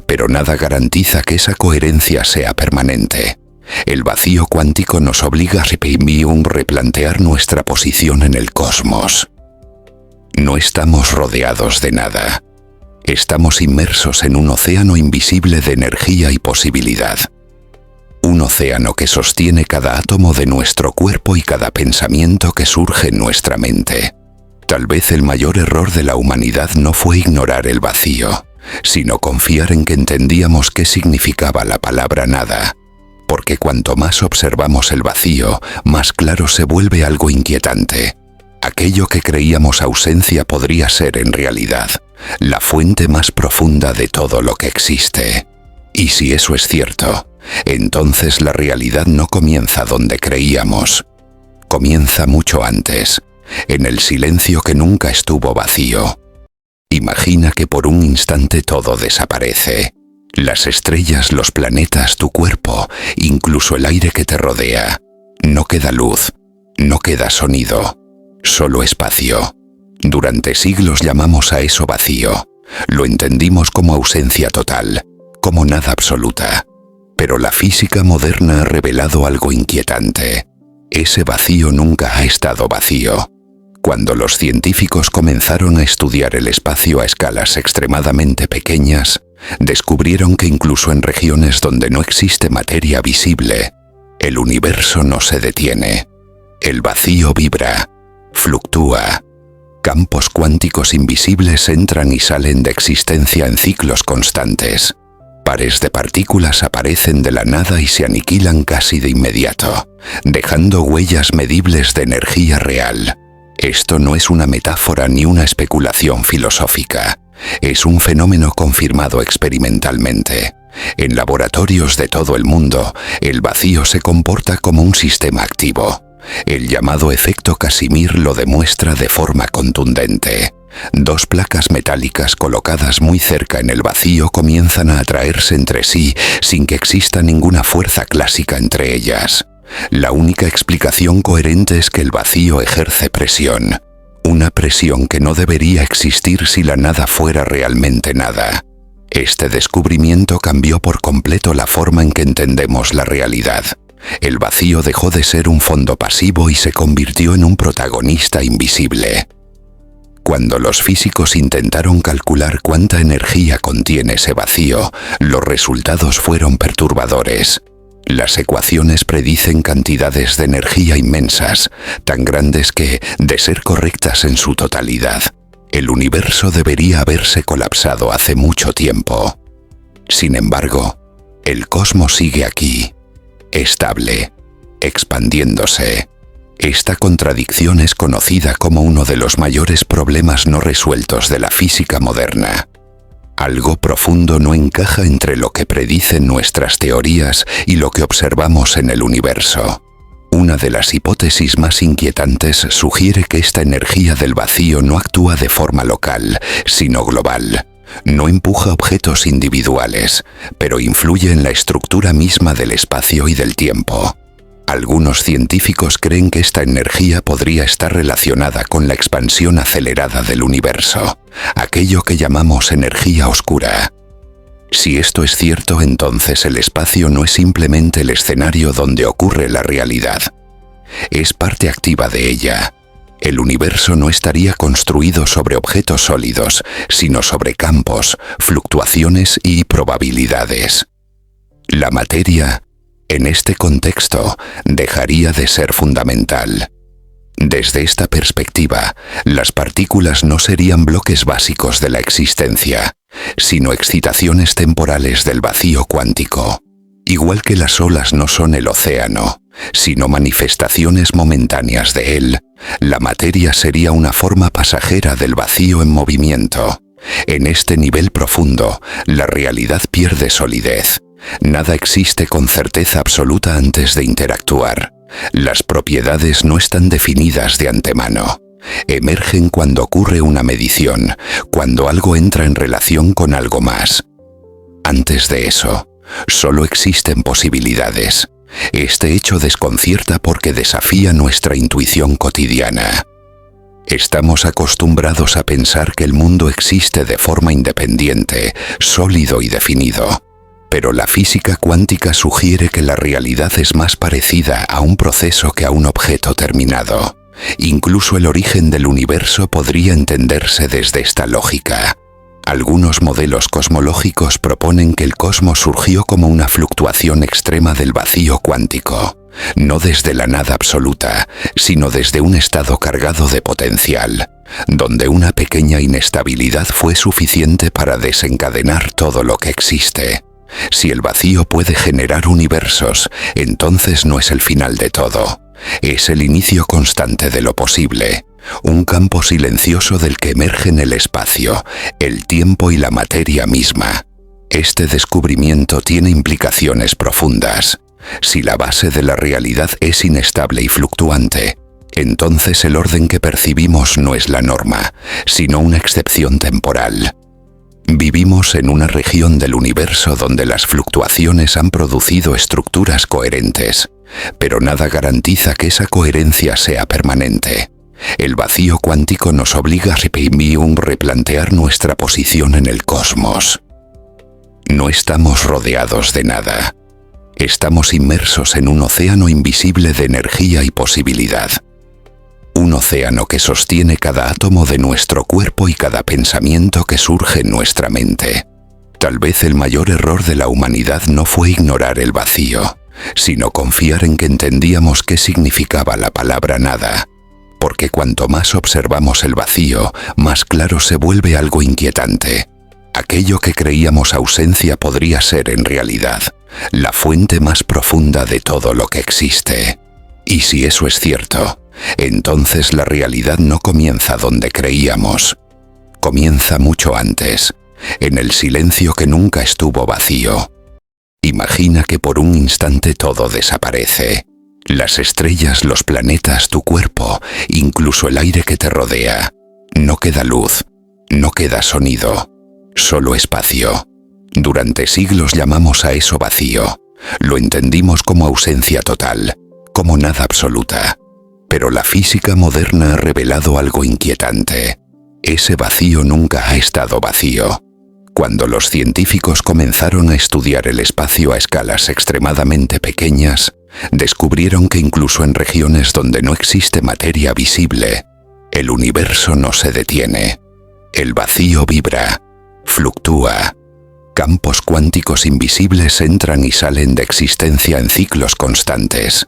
pero nada garantiza que esa coherencia sea permanente. El vacío cuántico nos obliga a replantear nuestra posición en el cosmos. No estamos rodeados de nada. Estamos inmersos en un océano invisible de energía y posibilidad. Un océano que sostiene cada átomo de nuestro cuerpo y cada pensamiento que surge en nuestra mente. Tal vez el mayor error de la humanidad no fue ignorar el vacío, sino confiar en que entendíamos qué significaba la palabra nada. Porque cuanto más observamos el vacío, más claro se vuelve algo inquietante. Aquello que creíamos ausencia podría ser en realidad la fuente más profunda de todo lo que existe. Y si eso es cierto, entonces la realidad no comienza donde creíamos. Comienza mucho antes, en el silencio que nunca estuvo vacío. Imagina que por un instante todo desaparece. Las estrellas, los planetas, tu cuerpo, incluso el aire que te rodea. No queda luz, no queda sonido, solo espacio. Durante siglos llamamos a eso vacío. Lo entendimos como ausencia total, como nada absoluta. Pero la física moderna ha revelado algo inquietante. Ese vacío nunca ha estado vacío. Cuando los científicos comenzaron a estudiar el espacio a escalas extremadamente pequeñas, descubrieron que incluso en regiones donde no existe materia visible, el universo no se detiene. El vacío vibra, fluctúa. Campos cuánticos invisibles entran y salen de existencia en ciclos constantes. Pares de partículas aparecen de la nada y se aniquilan casi de inmediato, dejando huellas medibles de energía real. Esto no es una metáfora ni una especulación filosófica. Es un fenómeno confirmado experimentalmente. En laboratorios de todo el mundo, el vacío se comporta como un sistema activo. El llamado efecto Casimir lo demuestra de forma contundente. Dos placas metálicas colocadas muy cerca en el vacío comienzan a atraerse entre sí sin que exista ninguna fuerza clásica entre ellas. La única explicación coherente es que el vacío ejerce presión. Una presión que no debería existir si la nada fuera realmente nada. Este descubrimiento cambió por completo la forma en que entendemos la realidad. El vacío dejó de ser un fondo pasivo y se convirtió en un protagonista invisible. Cuando los físicos intentaron calcular cuánta energía contiene ese vacío, los resultados fueron perturbadores. Las ecuaciones predicen cantidades de energía inmensas, tan grandes que, de ser correctas en su totalidad, el universo debería haberse colapsado hace mucho tiempo. Sin embargo, el cosmos sigue aquí, estable, expandiéndose. Esta contradicción es conocida como uno de los mayores problemas no resueltos de la física moderna. Algo profundo no encaja entre lo que predicen nuestras teorías y lo que observamos en el universo. Una de las hipótesis más inquietantes sugiere que esta energía del vacío no actúa de forma local, sino global. No empuja objetos individuales, pero influye en la estructura misma del espacio y del tiempo. Algunos científicos creen que esta energía podría estar relacionada con la expansión acelerada del universo, aquello que llamamos energía oscura. Si esto es cierto, entonces el espacio no es simplemente el escenario donde ocurre la realidad. Es parte activa de ella. El universo no estaría construido sobre objetos sólidos, sino sobre campos, fluctuaciones y probabilidades. La materia, en este contexto, dejaría de ser fundamental. Desde esta perspectiva, las partículas no serían bloques básicos de la existencia, sino excitaciones temporales del vacío cuántico. Igual que las olas no son el océano, sino manifestaciones momentáneas de él, la materia sería una forma pasajera del vacío en movimiento. En este nivel profundo, la realidad pierde solidez. Nada existe con certeza absoluta antes de interactuar. Las propiedades no están definidas de antemano. Emergen cuando ocurre una medición, cuando algo entra en relación con algo más. Antes de eso, solo existen posibilidades. Este hecho desconcierta porque desafía nuestra intuición cotidiana. Estamos acostumbrados a pensar que el mundo existe de forma independiente, sólido y definido. Pero la física cuántica sugiere que la realidad es más parecida a un proceso que a un objeto terminado. Incluso el origen del universo podría entenderse desde esta lógica. Algunos modelos cosmológicos proponen que el cosmos surgió como una fluctuación extrema del vacío cuántico, no desde la nada absoluta, sino desde un estado cargado de potencial, donde una pequeña inestabilidad fue suficiente para desencadenar todo lo que existe. Si el vacío puede generar universos, entonces no es el final de todo. Es el inicio constante de lo posible, un campo silencioso del que emergen el espacio, el tiempo y la materia misma. Este descubrimiento tiene implicaciones profundas. Si la base de la realidad es inestable y fluctuante, entonces el orden que percibimos no es la norma, sino una excepción temporal. Vivimos en una región del universo donde las fluctuaciones han producido estructuras coherentes, pero nada garantiza que esa coherencia sea permanente. El vacío cuántico nos obliga a replantear nuestra posición en el cosmos. No estamos rodeados de nada. Estamos inmersos en un océano invisible de energía y posibilidad. Un océano que sostiene cada átomo de nuestro cuerpo y cada pensamiento que surge en nuestra mente. Tal vez el mayor error de la humanidad no fue ignorar el vacío, sino confiar en que entendíamos qué significaba la palabra nada. Porque cuanto más observamos el vacío, más claro se vuelve algo inquietante. Aquello que creíamos ausencia podría ser en realidad la fuente más profunda de todo lo que existe. Y si eso es cierto, entonces la realidad no comienza donde creíamos. Comienza mucho antes, en el silencio que nunca estuvo vacío. Imagina que por un instante todo desaparece. Las estrellas, los planetas, tu cuerpo, incluso el aire que te rodea. No queda luz, no queda sonido, solo espacio. Durante siglos llamamos a eso vacío. Lo entendimos como ausencia total, como nada absoluta. Pero la física moderna ha revelado algo inquietante. Ese vacío nunca ha estado vacío. Cuando los científicos comenzaron a estudiar el espacio a escalas extremadamente pequeñas, descubrieron que incluso en regiones donde no existe materia visible, el universo no se detiene. El vacío vibra, fluctúa. Campos cuánticos invisibles entran y salen de existencia en ciclos constantes.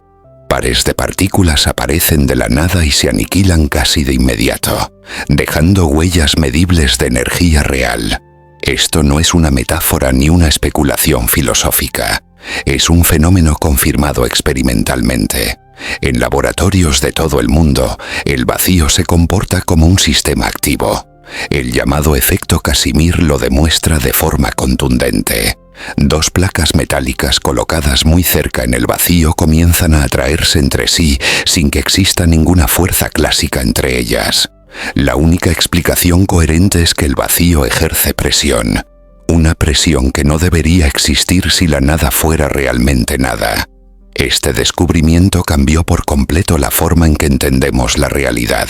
Pares de partículas aparecen de la nada y se aniquilan casi de inmediato, dejando huellas medibles de energía real. Esto no es una metáfora ni una especulación filosófica. Es un fenómeno confirmado experimentalmente. En laboratorios de todo el mundo, el vacío se comporta como un sistema activo. El llamado efecto Casimir lo demuestra de forma contundente. Dos placas metálicas colocadas muy cerca en el vacío comienzan a atraerse entre sí sin que exista ninguna fuerza clásica entre ellas. La única explicación coherente es que el vacío ejerce presión. Una presión que no debería existir si la nada fuera realmente nada. Este descubrimiento cambió por completo la forma en que entendemos la realidad.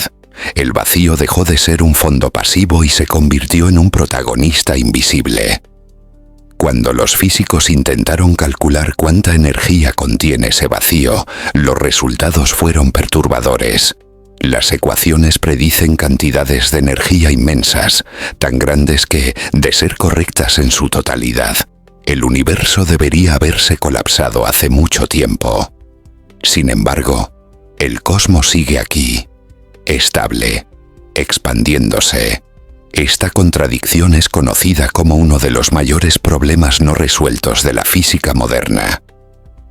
El vacío dejó de ser un fondo pasivo y se convirtió en un protagonista invisible. Cuando los físicos intentaron calcular cuánta energía contiene ese vacío, los resultados fueron perturbadores. Las ecuaciones predicen cantidades de energía inmensas, tan grandes que, de ser correctas en su totalidad, el universo debería haberse colapsado hace mucho tiempo. Sin embargo, el cosmos sigue aquí, estable, expandiéndose. Esta contradicción es conocida como uno de los mayores problemas no resueltos de la física moderna.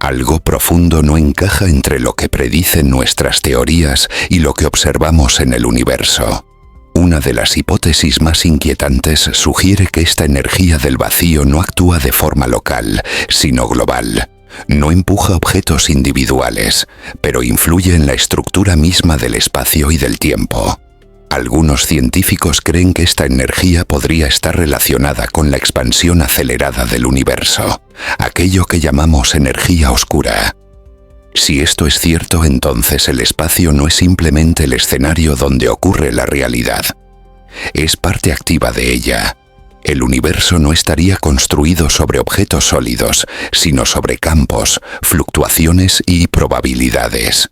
Algo profundo no encaja entre lo que predicen nuestras teorías y lo que observamos en el universo. Una de las hipótesis más inquietantes sugiere que esta energía del vacío no actúa de forma local, sino global. No empuja objetos individuales, pero influye en la estructura misma del espacio y del tiempo. Algunos científicos creen que esta energía podría estar relacionada con la expansión acelerada del universo, aquello que llamamos energía oscura. Si esto es cierto, entonces el espacio no es simplemente el escenario donde ocurre la realidad. Es parte activa de ella. El universo no estaría construido sobre objetos sólidos, sino sobre campos, fluctuaciones y probabilidades.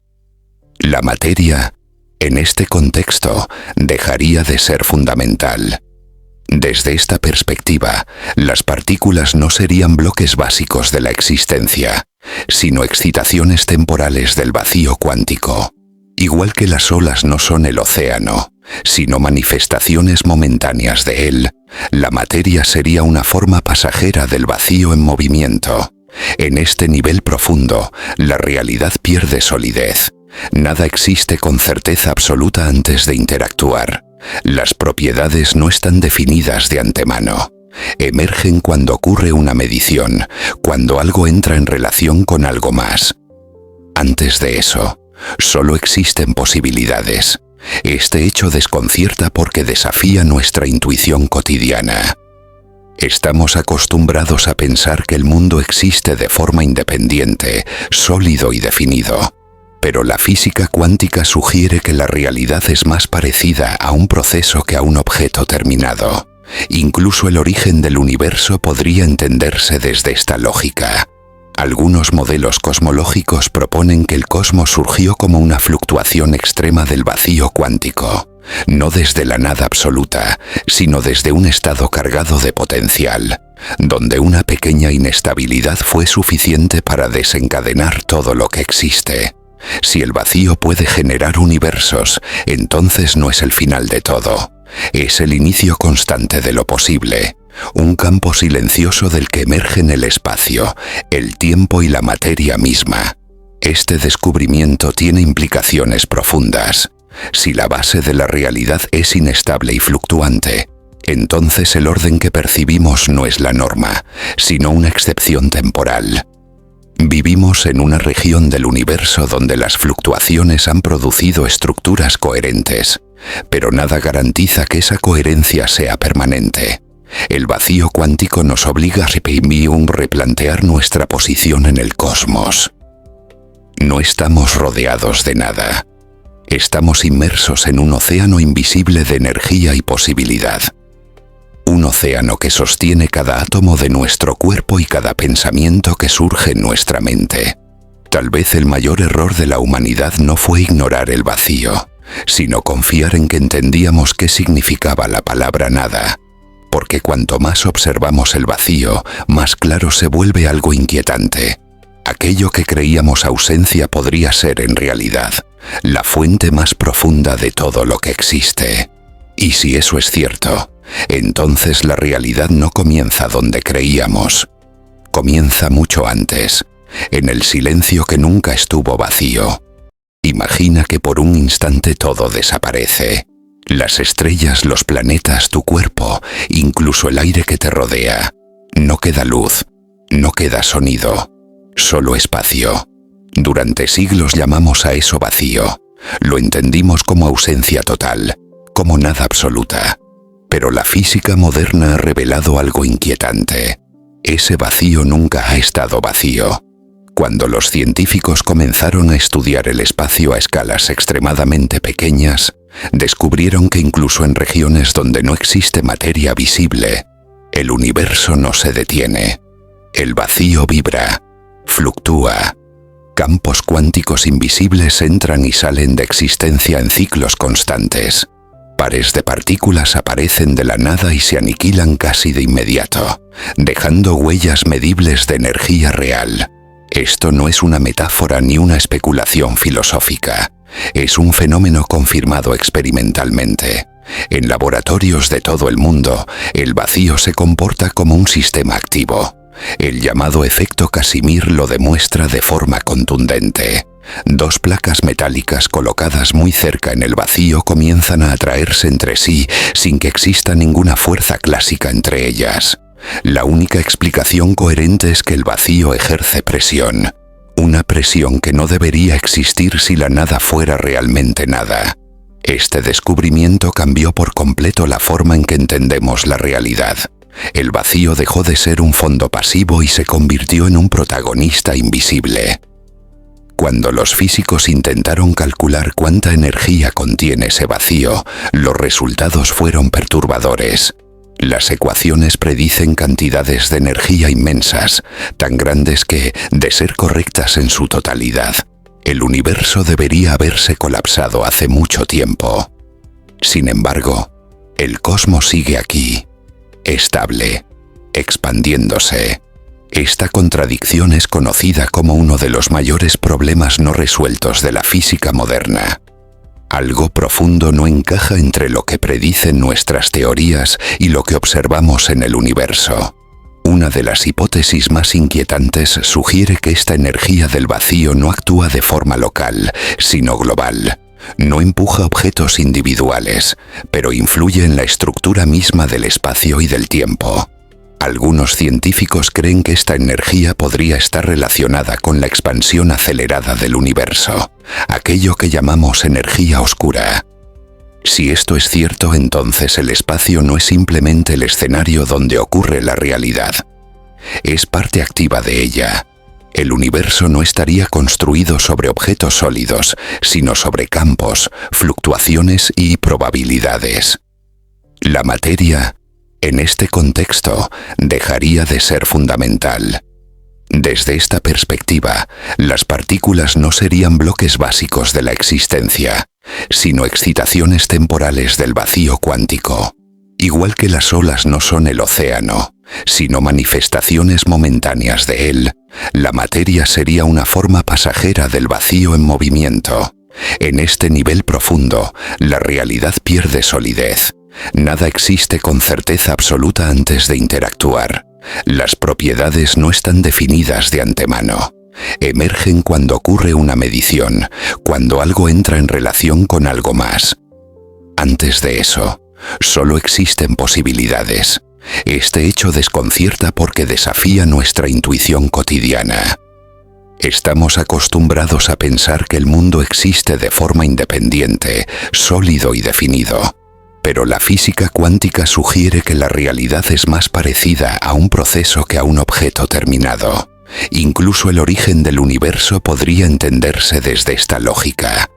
La materia, en este contexto, dejaría de ser fundamental. Desde esta perspectiva, las partículas no serían bloques básicos de la existencia, sino excitaciones temporales del vacío cuántico. Igual que las olas no son el océano, sino manifestaciones momentáneas de él, la materia sería una forma pasajera del vacío en movimiento. En este nivel profundo, la realidad pierde solidez. Nada existe con certeza absoluta antes de interactuar. Las propiedades no están definidas de antemano. Emergen cuando ocurre una medición, cuando algo entra en relación con algo más. Antes de eso, solo existen posibilidades. Este hecho desconcierta porque desafía nuestra intuición cotidiana. Estamos acostumbrados a pensar que el mundo existe de forma independiente, sólido y definido. Pero la física cuántica sugiere que la realidad es más parecida a un proceso que a un objeto terminado. Incluso el origen del universo podría entenderse desde esta lógica. Algunos modelos cosmológicos proponen que el cosmos surgió como una fluctuación extrema del vacío cuántico, no desde la nada absoluta, sino desde un estado cargado de potencial, donde una pequeña inestabilidad fue suficiente para desencadenar todo lo que existe. Si el vacío puede generar universos, entonces no es el final de todo. Es el inicio constante de lo posible, un campo silencioso del que emergen el espacio, el tiempo y la materia misma. Este descubrimiento tiene implicaciones profundas. Si la base de la realidad es inestable y fluctuante, entonces el orden que percibimos no es la norma, sino una excepción temporal. Vivimos en una región del universo donde las fluctuaciones han producido estructuras coherentes, pero nada garantiza que esa coherencia sea permanente. El vacío cuántico nos obliga a replantear nuestra posición en el cosmos. No estamos rodeados de nada. Estamos inmersos en un océano invisible de energía y posibilidad. Un océano que sostiene cada átomo de nuestro cuerpo y cada pensamiento que surge en nuestra mente. Tal vez el mayor error de la humanidad no fue ignorar el vacío, sino confiar en que entendíamos qué significaba la palabra nada. Porque cuanto más observamos el vacío, más claro se vuelve algo inquietante. Aquello que creíamos ausencia podría ser en realidad la fuente más profunda de todo lo que existe. Y si eso es cierto, entonces la realidad no comienza donde creíamos. Comienza mucho antes, en el silencio que nunca estuvo vacío. Imagina que por un instante todo desaparece. Las estrellas, los planetas, tu cuerpo, incluso el aire que te rodea. No queda luz, no queda sonido, solo espacio. Durante siglos llamamos a eso vacío. Lo entendimos como ausencia total, como nada absoluta. Pero la física moderna ha revelado algo inquietante. Ese vacío nunca ha estado vacío. Cuando los científicos comenzaron a estudiar el espacio a escalas extremadamente pequeñas, descubrieron que incluso en regiones donde no existe materia visible, el universo no se detiene. El vacío vibra, fluctúa. Campos cuánticos invisibles entran y salen de existencia en ciclos constantes. Pares de partículas aparecen de la nada y se aniquilan casi de inmediato, dejando huellas medibles de energía real. Esto no es una metáfora ni una especulación filosófica, Es un fenómeno confirmado experimentalmente. En laboratorios de todo el mundo, el vacío se comporta como un sistema activo. El llamado efecto Casimir lo demuestra de forma contundente. Dos placas metálicas colocadas muy cerca en el vacío comienzan a atraerse entre sí sin que exista ninguna fuerza clásica entre ellas. La única explicación coherente es que el vacío ejerce presión. Una presión que no debería existir si la nada fuera realmente nada. Este descubrimiento cambió por completo la forma en que entendemos la realidad. El vacío dejó de ser un fondo pasivo y se convirtió en un protagonista invisible. Cuando los físicos intentaron calcular cuánta energía contiene ese vacío, los resultados fueron perturbadores. Las ecuaciones predicen cantidades de energía inmensas, tan grandes que, de ser correctas en su totalidad, el universo debería haberse colapsado hace mucho tiempo. Sin embargo, el cosmos sigue aquí, estable, expandiéndose. Esta contradicción es conocida como uno de los mayores problemas no resueltos de la física moderna. Algo profundo no encaja entre lo que predicen nuestras teorías y lo que observamos en el universo. Una de las hipótesis más inquietantes sugiere que esta energía del vacío no actúa de forma local, sino global. No empuja objetos individuales, pero influye en la estructura misma del espacio y del tiempo. Algunos científicos creen que esta energía podría estar relacionada con la expansión acelerada del universo, aquello que llamamos energía oscura. Si esto es cierto, entonces el espacio no es simplemente el escenario donde ocurre la realidad. Es parte activa de ella. El universo no estaría construido sobre objetos sólidos, sino sobre campos, fluctuaciones y probabilidades. La materia, en este contexto, dejaría de ser fundamental. Desde esta perspectiva, las partículas no serían bloques básicos de la existencia, sino excitaciones temporales del vacío cuántico. Igual que las olas no son el océano, sino manifestaciones momentáneas de él, la materia sería una forma pasajera del vacío en movimiento. En este nivel profundo, la realidad pierde solidez. Nada existe con certeza absoluta antes de interactuar. Las propiedades no están definidas de antemano. Emergen cuando ocurre una medición, cuando algo entra en relación con algo más. Antes de eso, solo existen posibilidades. Este hecho desconcierta porque desafía nuestra intuición cotidiana. Estamos acostumbrados a pensar que el mundo existe de forma independiente, sólido y definido. Pero la física cuántica sugiere que la realidad es más parecida a un proceso que a un objeto terminado. Incluso el origen del universo podría entenderse desde esta lógica.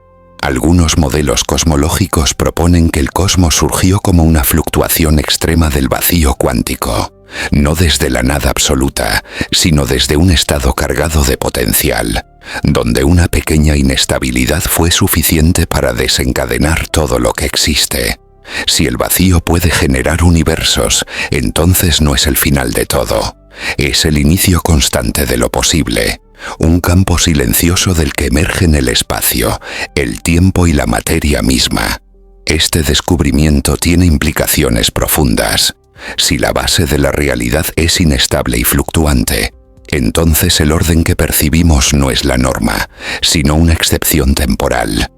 Algunos modelos cosmológicos proponen que el cosmos surgió como una fluctuación extrema del vacío cuántico, no desde la nada absoluta, sino desde un estado cargado de potencial, donde una pequeña inestabilidad fue suficiente para desencadenar todo lo que existe. Si el vacío puede generar universos, entonces no es el final de todo. Es el inicio constante de lo posible, un campo silencioso del que emergen el espacio, el tiempo y la materia misma. Este descubrimiento tiene implicaciones profundas. Si la base de la realidad es inestable y fluctuante, entonces el orden que percibimos no es la norma, sino una excepción temporal.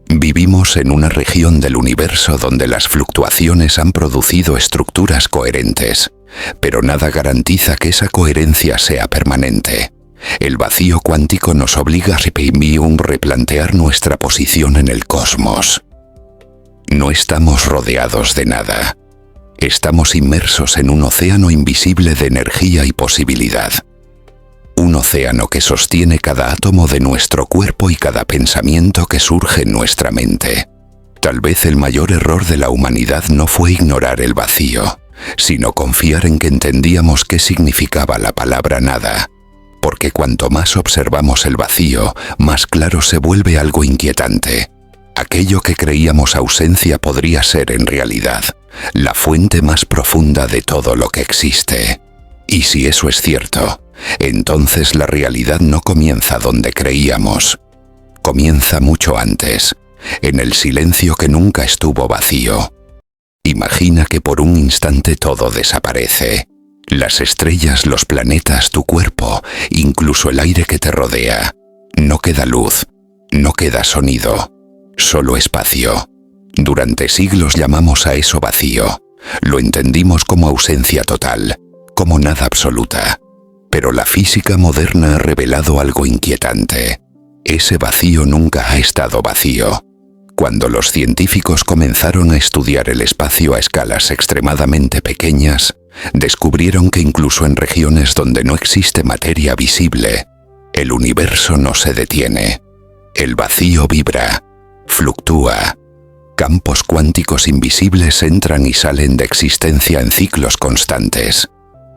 Vivimos en una región del universo donde las fluctuaciones han producido estructuras coherentes, pero nada garantiza que esa coherencia sea permanente. El vacío cuántico nos obliga a replantear nuestra posición en el cosmos. No estamos rodeados de nada. Estamos inmersos en un océano invisible de energía y posibilidad. Un océano que sostiene cada átomo de nuestro cuerpo y cada pensamiento que surge en nuestra mente. Tal vez el mayor error de la humanidad no fue ignorar el vacío, sino confiar en que entendíamos qué significaba la palabra nada. Porque cuanto más observamos el vacío, más claro se vuelve algo inquietante. Aquello que creíamos ausencia podría ser en realidad la fuente más profunda de todo lo que existe. Y si eso es cierto, entonces la realidad no comienza donde creíamos. comienza mucho antes, en el silencio que nunca estuvo vacío. Imagina que por un instante todo desaparece. Las estrellas, los planetas, tu cuerpo, incluso el aire que te rodea. No queda luz, no queda sonido, solo espacio. Durante siglos llamamos a eso vacío. Lo entendimos como ausencia total, como nada absoluta. Pero la física moderna ha revelado algo inquietante. Ese vacío nunca ha estado vacío. Cuando los científicos comenzaron a estudiar el espacio a escalas extremadamente pequeñas, descubrieron que incluso en regiones donde no existe materia visible, el universo no se detiene. El vacío vibra, fluctúa. Campos cuánticos invisibles entran y salen de existencia en ciclos constantes.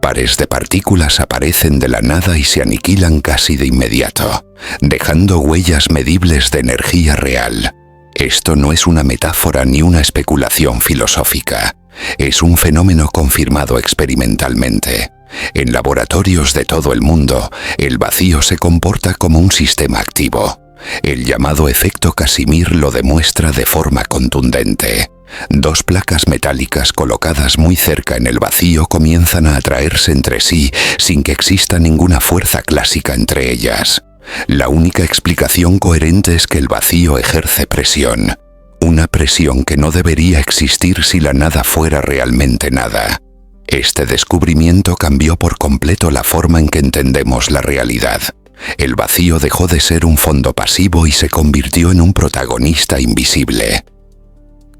Pares de partículas aparecen de la nada y se aniquilan casi de inmediato, dejando huellas medibles de energía real. Esto no es una metáfora ni una especulación filosófica. Es un fenómeno confirmado experimentalmente. En laboratorios de todo el mundo, el vacío se comporta como un sistema activo. El llamado efecto Casimir lo demuestra de forma contundente. Dos placas metálicas colocadas muy cerca en el vacío comienzan a atraerse entre sí sin que exista ninguna fuerza clásica entre ellas. La única explicación coherente es que el vacío ejerce presión. Una presión que no debería existir si la nada fuera realmente nada. Este descubrimiento cambió por completo la forma en que entendemos la realidad. El vacío dejó de ser un fondo pasivo y se convirtió en un protagonista invisible.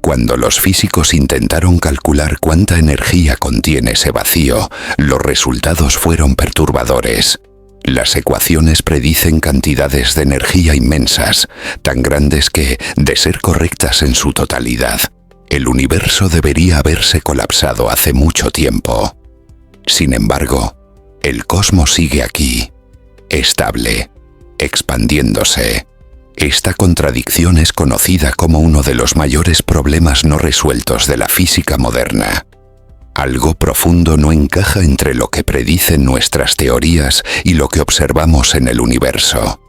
Cuando los físicos intentaron calcular cuánta energía contiene ese vacío, los resultados fueron perturbadores. Las ecuaciones predicen cantidades de energía inmensas, tan grandes que, de ser correctas en su totalidad, el universo debería haberse colapsado hace mucho tiempo. Sin embargo, el cosmos sigue aquí, estable, expandiéndose. Esta contradicción es conocida como uno de los mayores problemas no resueltos de la física moderna. Algo profundo no encaja entre lo que predicen nuestras teorías y lo que observamos en el universo.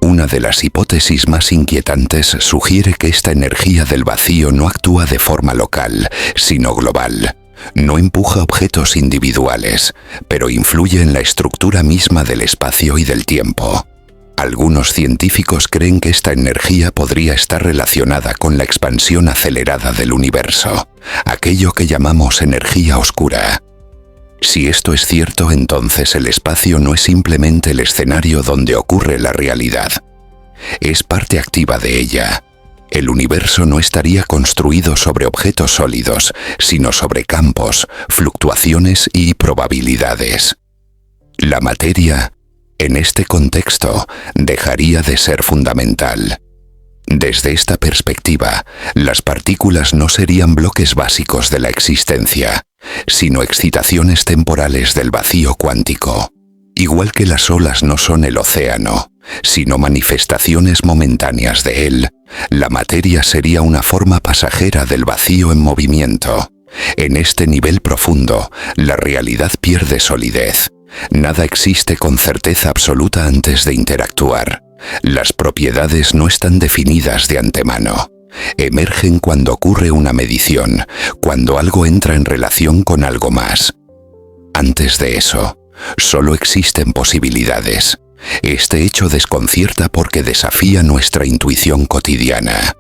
Una de las hipótesis más inquietantes sugiere que esta energía del vacío no actúa de forma local, sino global. No empuja objetos individuales, pero influye en la estructura misma del espacio y del tiempo. Algunos científicos creen que esta energía podría estar relacionada con la expansión acelerada del universo, aquello que llamamos energía oscura. Si esto es cierto, entonces el espacio no es simplemente el escenario donde ocurre la realidad. Es parte activa de ella. El universo no estaría construido sobre objetos sólidos, sino sobre campos, fluctuaciones y probabilidades. La materia, en este contexto, dejaría de ser fundamental. Desde esta perspectiva, las partículas no serían bloques básicos de la existencia, sino excitaciones temporales del vacío cuántico. Igual que las olas no son el océano, sino manifestaciones momentáneas de él, la materia sería una forma pasajera del vacío en movimiento. En este nivel profundo, la realidad pierde solidez. Nada existe con certeza absoluta antes de interactuar. Las propiedades no están definidas de antemano. Emergen cuando ocurre una medición, cuando algo entra en relación con algo más. Antes de eso, solo existen posibilidades. Este hecho desconcierta porque desafía nuestra intuición cotidiana.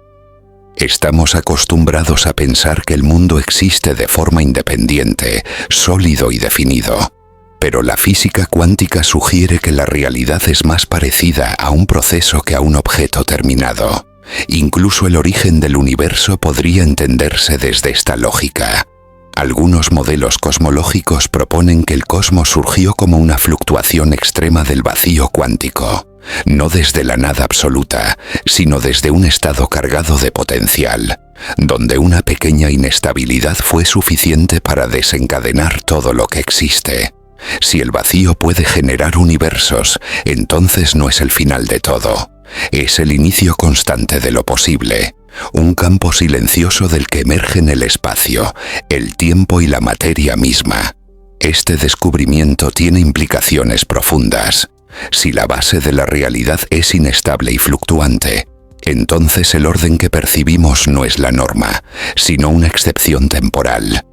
Estamos acostumbrados a pensar que el mundo existe de forma independiente, sólido y definido. Pero la física cuántica sugiere que la realidad es más parecida a un proceso que a un objeto terminado. Incluso el origen del universo podría entenderse desde esta lógica. Algunos modelos cosmológicos proponen que el cosmos surgió como una fluctuación extrema del vacío cuántico, no desde la nada absoluta, sino desde un estado cargado de potencial, donde una pequeña inestabilidad fue suficiente para desencadenar todo lo que existe. Si el vacío puede generar universos, entonces no es el final de todo. Es el inicio constante de lo posible, un campo silencioso del que emergen el espacio, el tiempo y la materia misma. Este descubrimiento tiene implicaciones profundas. Si la base de la realidad es inestable y fluctuante, Entonces el orden que percibimos no es la norma, sino una excepción temporal.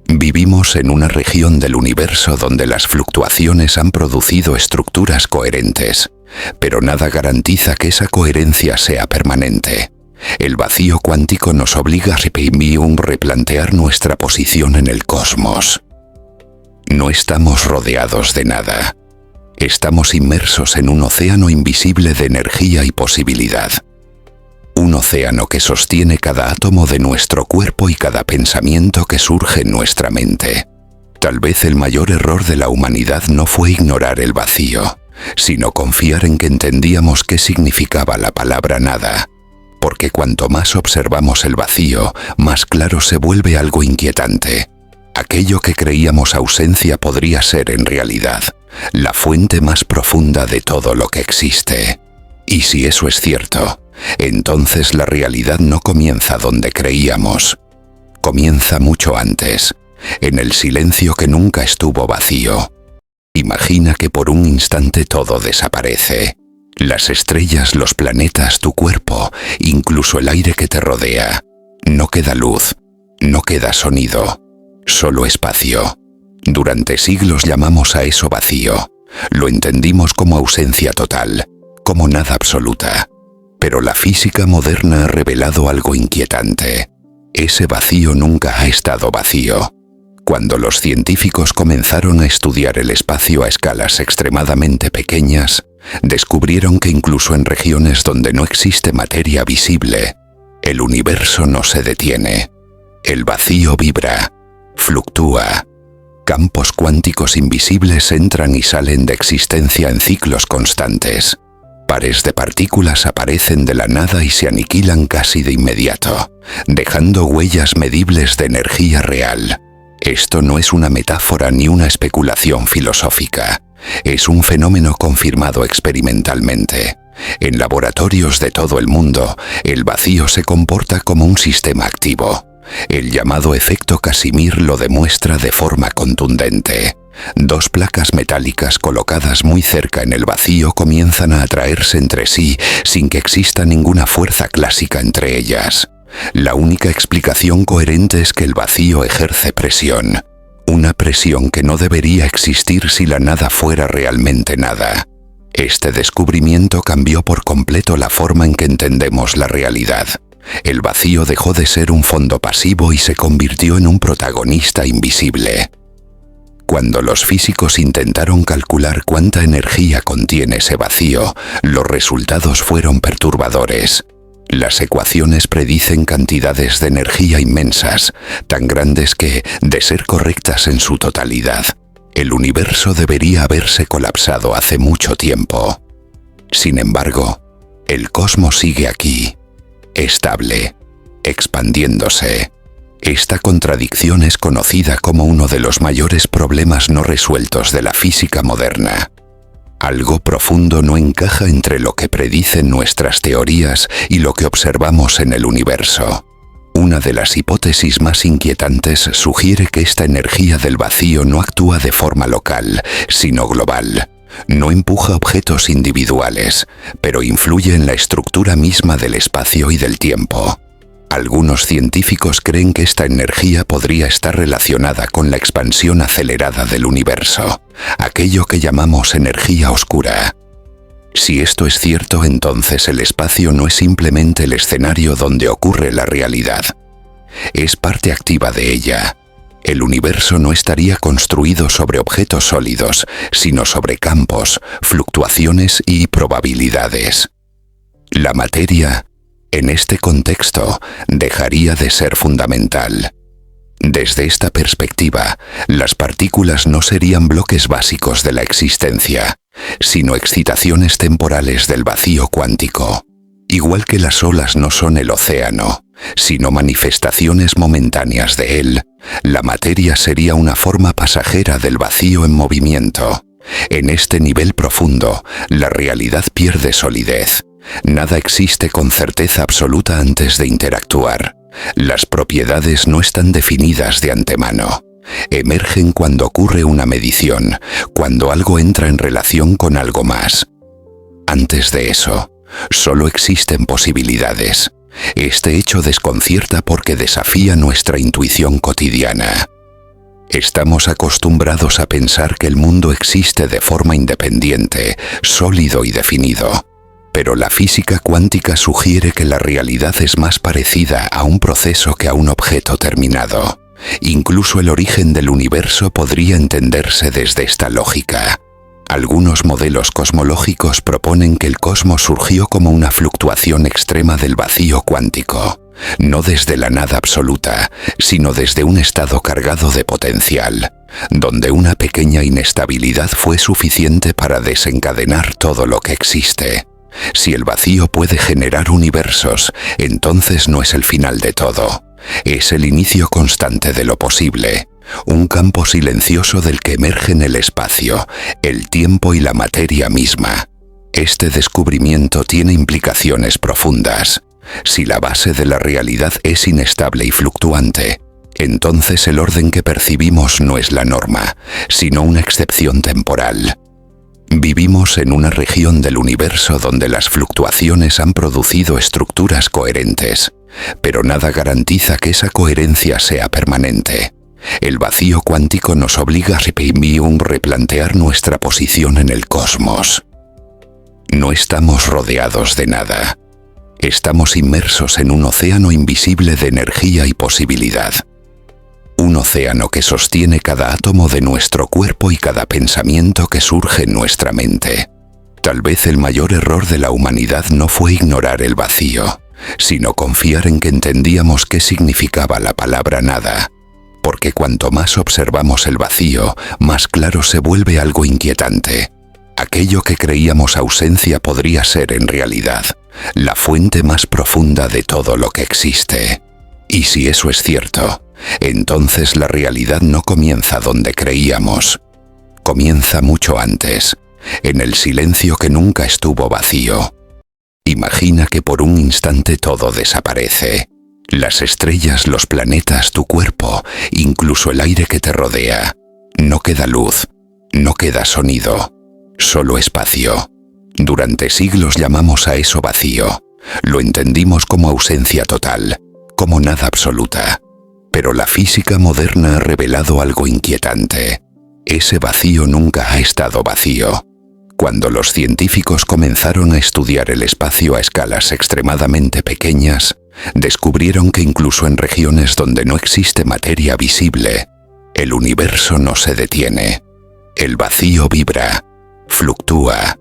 Vivimos en una región del universo donde las fluctuaciones han producido estructuras coherentes, pero nada garantiza que esa coherencia sea permanente. El vacío cuántico nos obliga a replantear nuestra posición en el cosmos. No estamos rodeados de nada. Estamos inmersos en un océano invisible de energía y posibilidad. Un océano que sostiene cada átomo de nuestro cuerpo y cada pensamiento que surge en nuestra mente. Tal vez el mayor error de la humanidad no fue ignorar el vacío, sino confiar en que entendíamos qué significaba la palabra nada. Porque cuanto más observamos el vacío, más claro se vuelve algo inquietante. Aquello que creíamos ausencia podría ser en realidad la fuente más profunda de todo lo que existe. Y si eso es cierto, entonces la realidad no comienza donde creíamos. Comienza mucho antes, en el silencio que nunca estuvo vacío. Imagina que por un instante todo desaparece. Las estrellas, los planetas, tu cuerpo, incluso el aire que te rodea. No queda luz, no queda sonido, solo espacio. Durante siglos llamamos a eso vacío. Lo entendimos como ausencia total, como nada absoluta. Pero la física moderna ha revelado algo inquietante. Ese vacío nunca ha estado vacío. Cuando los científicos comenzaron a estudiar el espacio a escalas extremadamente pequeñas, descubrieron que incluso en regiones donde no existe materia visible, el universo no se detiene. El vacío vibra, fluctúa. Campos cuánticos invisibles entran y salen de existencia en ciclos constantes. Pares de partículas aparecen de la nada y se aniquilan casi de inmediato, dejando huellas medibles de energía real. Esto no es una metáfora ni una especulación filosófica. Es un fenómeno confirmado experimentalmente. En laboratorios de todo el mundo, el vacío se comporta como un sistema activo. El llamado efecto Casimir lo demuestra de forma contundente. Dos placas metálicas colocadas muy cerca en el vacío comienzan a atraerse entre sí sin que exista ninguna fuerza clásica entre ellas. La única explicación coherente es que el vacío ejerce presión. Una presión que no debería existir si la nada fuera realmente nada. Este descubrimiento cambió por completo la forma en que entendemos la realidad. El vacío dejó de ser un fondo pasivo y se convirtió en un protagonista invisible. Cuando los físicos intentaron calcular cuánta energía contiene ese vacío, los resultados fueron perturbadores. Las ecuaciones predicen cantidades de energía inmensas, tan grandes que, de ser correctas en su totalidad, el universo debería haberse colapsado hace mucho tiempo. Sin embargo, el cosmos sigue aquí, estable, expandiéndose. Esta contradicción es conocida como uno de los mayores problemas no resueltos de la física moderna. Algo profundo no encaja entre lo que predicen nuestras teorías y lo que observamos en el universo. Una de las hipótesis más inquietantes sugiere que esta energía del vacío no actúa de forma local, sino global. No empuja objetos individuales, pero influye en la estructura misma del espacio y del tiempo. Algunos científicos creen que esta energía podría estar relacionada con la expansión acelerada del universo, aquello que llamamos energía oscura. Si esto es cierto, entonces el espacio no es simplemente el escenario donde ocurre la realidad. Es parte activa de ella. El universo no estaría construido sobre objetos sólidos, sino sobre campos, fluctuaciones y probabilidades. La materia, en este contexto, dejaría de ser fundamental. Desde esta perspectiva, las partículas no serían bloques básicos de la existencia, sino excitaciones temporales del vacío cuántico. Igual que las olas no son el océano, sino manifestaciones momentáneas de él, la materia sería una forma pasajera del vacío en movimiento. En este nivel profundo, la realidad pierde solidez. Nada existe con certeza absoluta antes de interactuar. Las propiedades no están definidas de antemano. Emergen cuando ocurre una medición, cuando algo entra en relación con algo más. Antes de eso, solo existen posibilidades. Este hecho desconcierta porque desafía nuestra intuición cotidiana. Estamos acostumbrados a pensar que el mundo existe de forma independiente, sólido y definido. Pero la física cuántica sugiere que la realidad es más parecida a un proceso que a un objeto terminado. Incluso el origen del universo podría entenderse desde esta lógica. Algunos modelos cosmológicos proponen que el cosmos surgió como una fluctuación extrema del vacío cuántico, no desde la nada absoluta, sino desde un estado cargado de potencial, donde una pequeña inestabilidad fue suficiente para desencadenar todo lo que existe. Si el vacío puede generar universos, entonces no es el final de todo. Es el inicio constante de lo posible, un campo silencioso del que emergen el espacio, el tiempo y la materia misma. Este descubrimiento tiene implicaciones profundas. Si la base de la realidad es inestable y fluctuante, entonces el orden que percibimos no es la norma, sino una excepción temporal. Vivimos en una región del universo donde las fluctuaciones han producido estructuras coherentes, pero nada garantiza que esa coherencia sea permanente. El vacío cuántico nos obliga a replantear nuestra posición en el cosmos. No estamos rodeados de nada. Estamos inmersos en un océano invisible de energía y posibilidad. Un océano que sostiene cada átomo de nuestro cuerpo y cada pensamiento que surge en nuestra mente. Tal vez el mayor error de la humanidad no fue ignorar el vacío, sino confiar en que entendíamos qué significaba la palabra nada. Porque cuanto más observamos el vacío, más claro se vuelve algo inquietante. Aquello que creíamos ausencia podría ser en realidad la fuente más profunda de todo lo que existe. Y si eso es cierto, entonces la realidad no comienza donde creíamos. Comienza mucho antes, en el silencio que nunca estuvo vacío. Imagina que por un instante todo desaparece. Las estrellas, los planetas, tu cuerpo, incluso el aire que te rodea. No queda luz, no queda sonido, solo espacio. Durante siglos llamamos a eso vacío. Lo entendimos como ausencia total, como nada absoluta. Pero la física moderna ha revelado algo inquietante. Ese vacío nunca ha estado vacío. Cuando los científicos comenzaron a estudiar el espacio a escalas extremadamente pequeñas, descubrieron que incluso en regiones donde no existe materia visible, el universo no se detiene. El vacío vibra, fluctúa.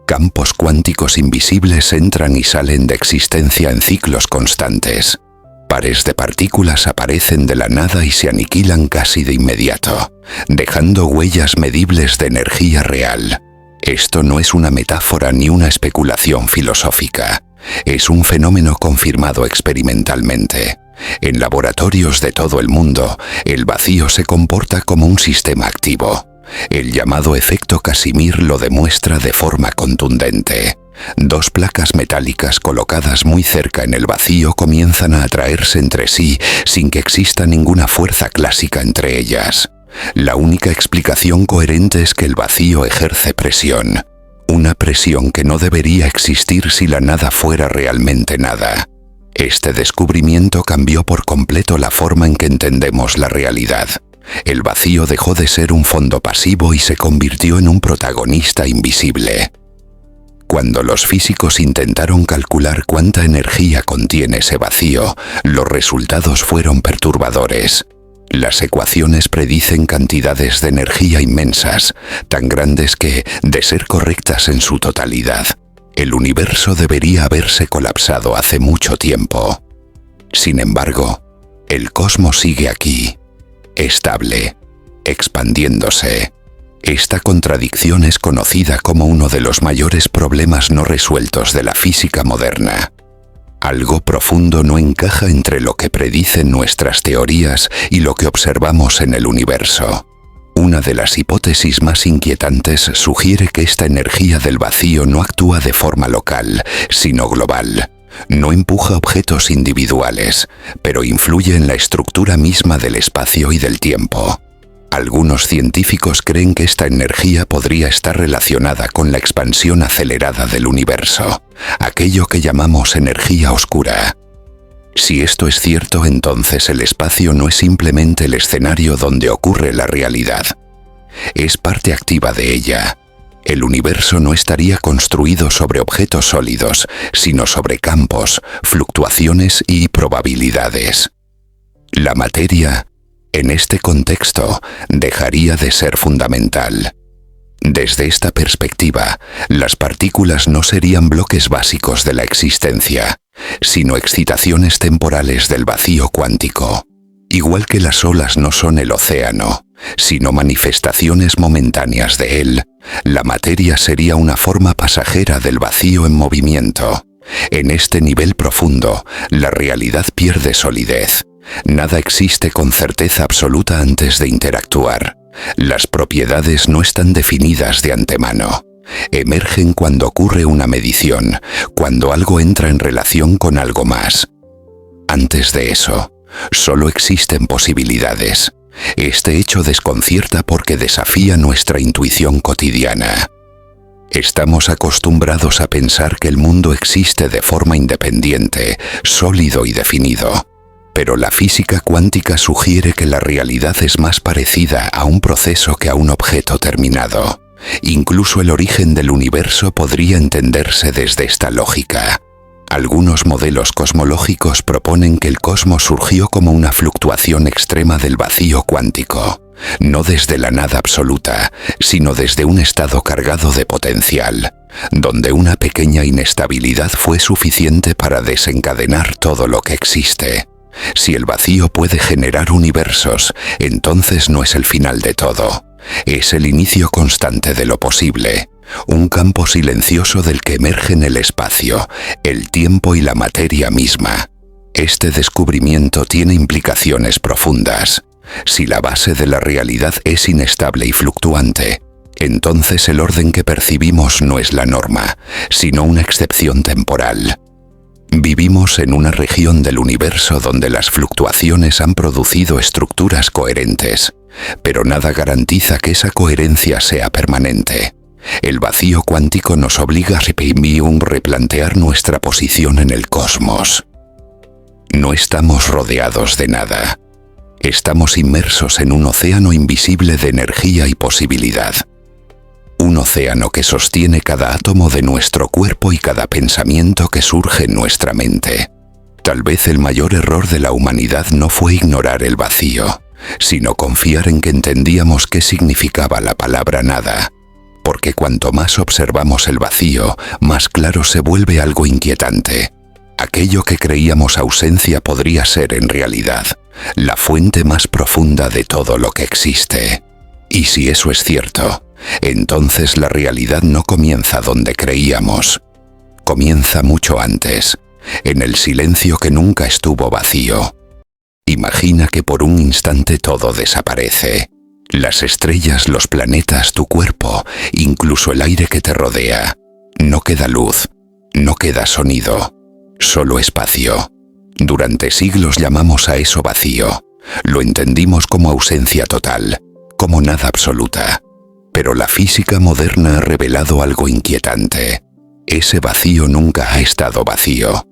Campos cuánticos invisibles entran y salen de existencia en ciclos constantes. Pares de partículas aparecen de la nada y se aniquilan casi de inmediato, dejando huellas medibles de energía real. Esto no es una metáfora ni una especulación filosófica. Es un fenómeno confirmado experimentalmente. En laboratorios de todo el mundo, el vacío se comporta como un sistema activo. El llamado efecto Casimir lo demuestra de forma contundente. Dos placas metálicas colocadas muy cerca en el vacío comienzan a atraerse entre sí sin que exista ninguna fuerza clásica entre ellas. La única explicación coherente es que el vacío ejerce presión. Una presión que no debería existir si la nada fuera realmente nada. Este descubrimiento cambió por completo la forma en que entendemos la realidad. El vacío dejó de ser un fondo pasivo y se convirtió en un protagonista invisible. Cuando los físicos intentaron calcular cuánta energía contiene ese vacío, los resultados fueron perturbadores. Las ecuaciones predicen cantidades de energía inmensas, tan grandes que, de ser correctas en su totalidad, el universo debería haberse colapsado hace mucho tiempo. Sin embargo, el cosmos sigue aquí, estable, expandiéndose. Esta contradicción es conocida como uno de los mayores problemas no resueltos de la física moderna. Algo profundo no encaja entre lo que predicen nuestras teorías y lo que observamos en el universo. Una de las hipótesis más inquietantes sugiere que esta energía del vacío no actúa de forma local, sino global. No empuja objetos individuales, pero influye en la estructura misma del espacio y del tiempo. Algunos científicos creen que esta energía podría estar relacionada con la expansión acelerada del universo, aquello que llamamos energía oscura. Si esto es cierto, entonces el espacio no es simplemente el escenario donde ocurre la realidad. Es parte activa de ella. El universo no estaría construido sobre objetos sólidos, sino sobre campos, fluctuaciones y probabilidades. La materia, en este contexto, dejaría de ser fundamental. Desde esta perspectiva, las partículas no serían bloques básicos de la existencia, sino excitaciones temporales del vacío cuántico. Igual que las olas no son el océano, sino manifestaciones momentáneas de él, la materia sería una forma pasajera del vacío en movimiento. En este nivel profundo, la realidad pierde solidez. Nada existe con certeza absoluta antes de interactuar. Las propiedades no están definidas de antemano. Emergen cuando ocurre una medición, cuando algo entra en relación con algo más. Antes de eso, solo existen posibilidades. Este hecho desconcierta porque desafía nuestra intuición cotidiana. Estamos acostumbrados a pensar que el mundo existe de forma independiente, sólido y definido. Pero la física cuántica sugiere que la realidad es más parecida a un proceso que a un objeto terminado. Incluso el origen del universo podría entenderse desde esta lógica. Algunos modelos cosmológicos proponen que el cosmos surgió como una fluctuación extrema del vacío cuántico, no desde la nada absoluta, sino desde un estado cargado de potencial, donde una pequeña inestabilidad fue suficiente para desencadenar todo lo que existe. Si el vacío puede generar universos, entonces no es el final de todo. Es el inicio constante de lo posible, un campo silencioso del que emergen el espacio, el tiempo y la materia misma. Este descubrimiento tiene implicaciones profundas. Si la base de la realidad es inestable y fluctuante, entonces el orden que percibimos no es la norma, sino una excepción temporal. Vivimos en una región del universo donde las fluctuaciones han producido estructuras coherentes, pero nada garantiza que esa coherencia sea permanente. El vacío cuántico nos obliga a replantear nuestra posición en el cosmos. No estamos rodeados de nada. Estamos inmersos en un océano invisible de energía y posibilidad. Un océano que sostiene cada átomo de nuestro cuerpo y cada pensamiento que surge en nuestra mente. Tal vez el mayor error de la humanidad no fue ignorar el vacío, sino confiar en que entendíamos qué significaba la palabra nada. Porque cuanto más observamos el vacío, más claro se vuelve algo inquietante. Aquello que creíamos ausencia podría ser en realidad la fuente más profunda de todo lo que existe. Y si eso es cierto, entonces la realidad no comienza donde creíamos. Comienza mucho antes, en el silencio que nunca estuvo vacío. Imagina que por un instante todo desaparece. Las estrellas, los planetas, tu cuerpo, incluso el aire que te rodea. No queda luz, no queda sonido, solo espacio. Durante siglos llamamos a eso vacío. Lo entendimos como ausencia total, como nada absoluta. Pero la física moderna ha revelado algo inquietante. Ese vacío nunca ha estado vacío.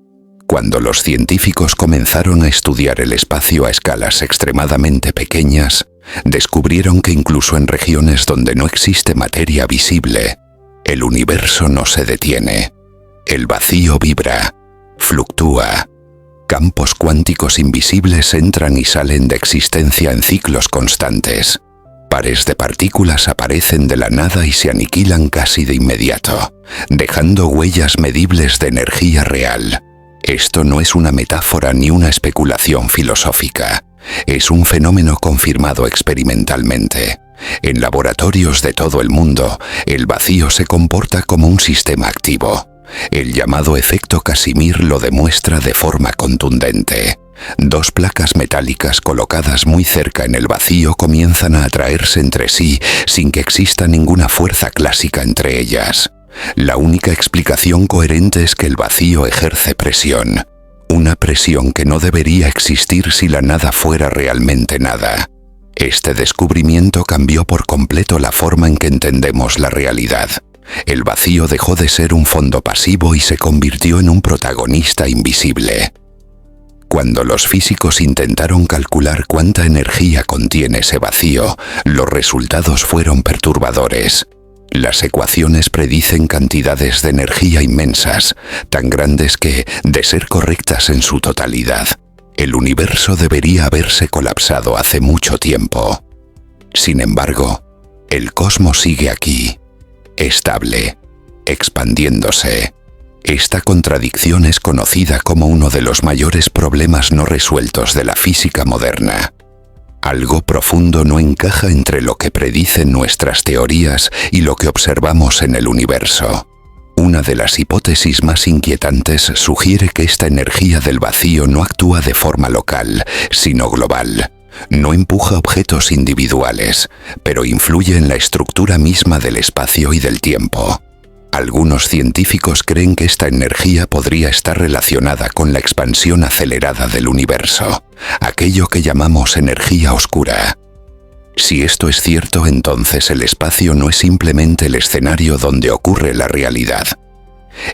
Cuando los científicos comenzaron a estudiar el espacio a escalas extremadamente pequeñas, descubrieron que incluso en regiones donde no existe materia visible, el universo no se detiene. El vacío vibra, fluctúa. Campos cuánticos invisibles entran y salen de existencia en ciclos constantes. Pares de partículas aparecen de la nada y se aniquilan casi de inmediato, dejando huellas medibles de energía real. Esto no es una metáfora ni una especulación filosófica. Es un fenómeno confirmado experimentalmente. En laboratorios de todo el mundo, el vacío se comporta como un sistema activo. El llamado efecto Casimir lo demuestra de forma contundente. Dos placas metálicas colocadas muy cerca en el vacío comienzan a atraerse entre sí sin que exista ninguna fuerza clásica entre ellas. La única explicación coherente es que el vacío ejerce presión. Una presión que no debería existir si la nada fuera realmente nada. Este descubrimiento cambió por completo la forma en que entendemos la realidad. El vacío dejó de ser un fondo pasivo y se convirtió en un protagonista invisible. Cuando los físicos intentaron calcular cuánta energía contiene ese vacío, los resultados fueron perturbadores. Las ecuaciones predicen cantidades de energía inmensas, tan grandes que, de ser correctas en su totalidad, el universo debería haberse colapsado hace mucho tiempo. Sin embargo, el cosmos sigue aquí, estable, expandiéndose. Esta contradicción es conocida como uno de los mayores problemas no resueltos de la física moderna. Algo profundo no encaja entre lo que predicen nuestras teorías y lo que observamos en el universo. Una de las hipótesis más inquietantes sugiere que esta energía del vacío no actúa de forma local, sino global. No empuja objetos individuales, pero influye en la estructura misma del espacio y del tiempo. Algunos científicos creen que esta energía podría estar relacionada con la expansión acelerada del universo, aquello que llamamos energía oscura. Si esto es cierto, entonces el espacio no es simplemente el escenario donde ocurre la realidad.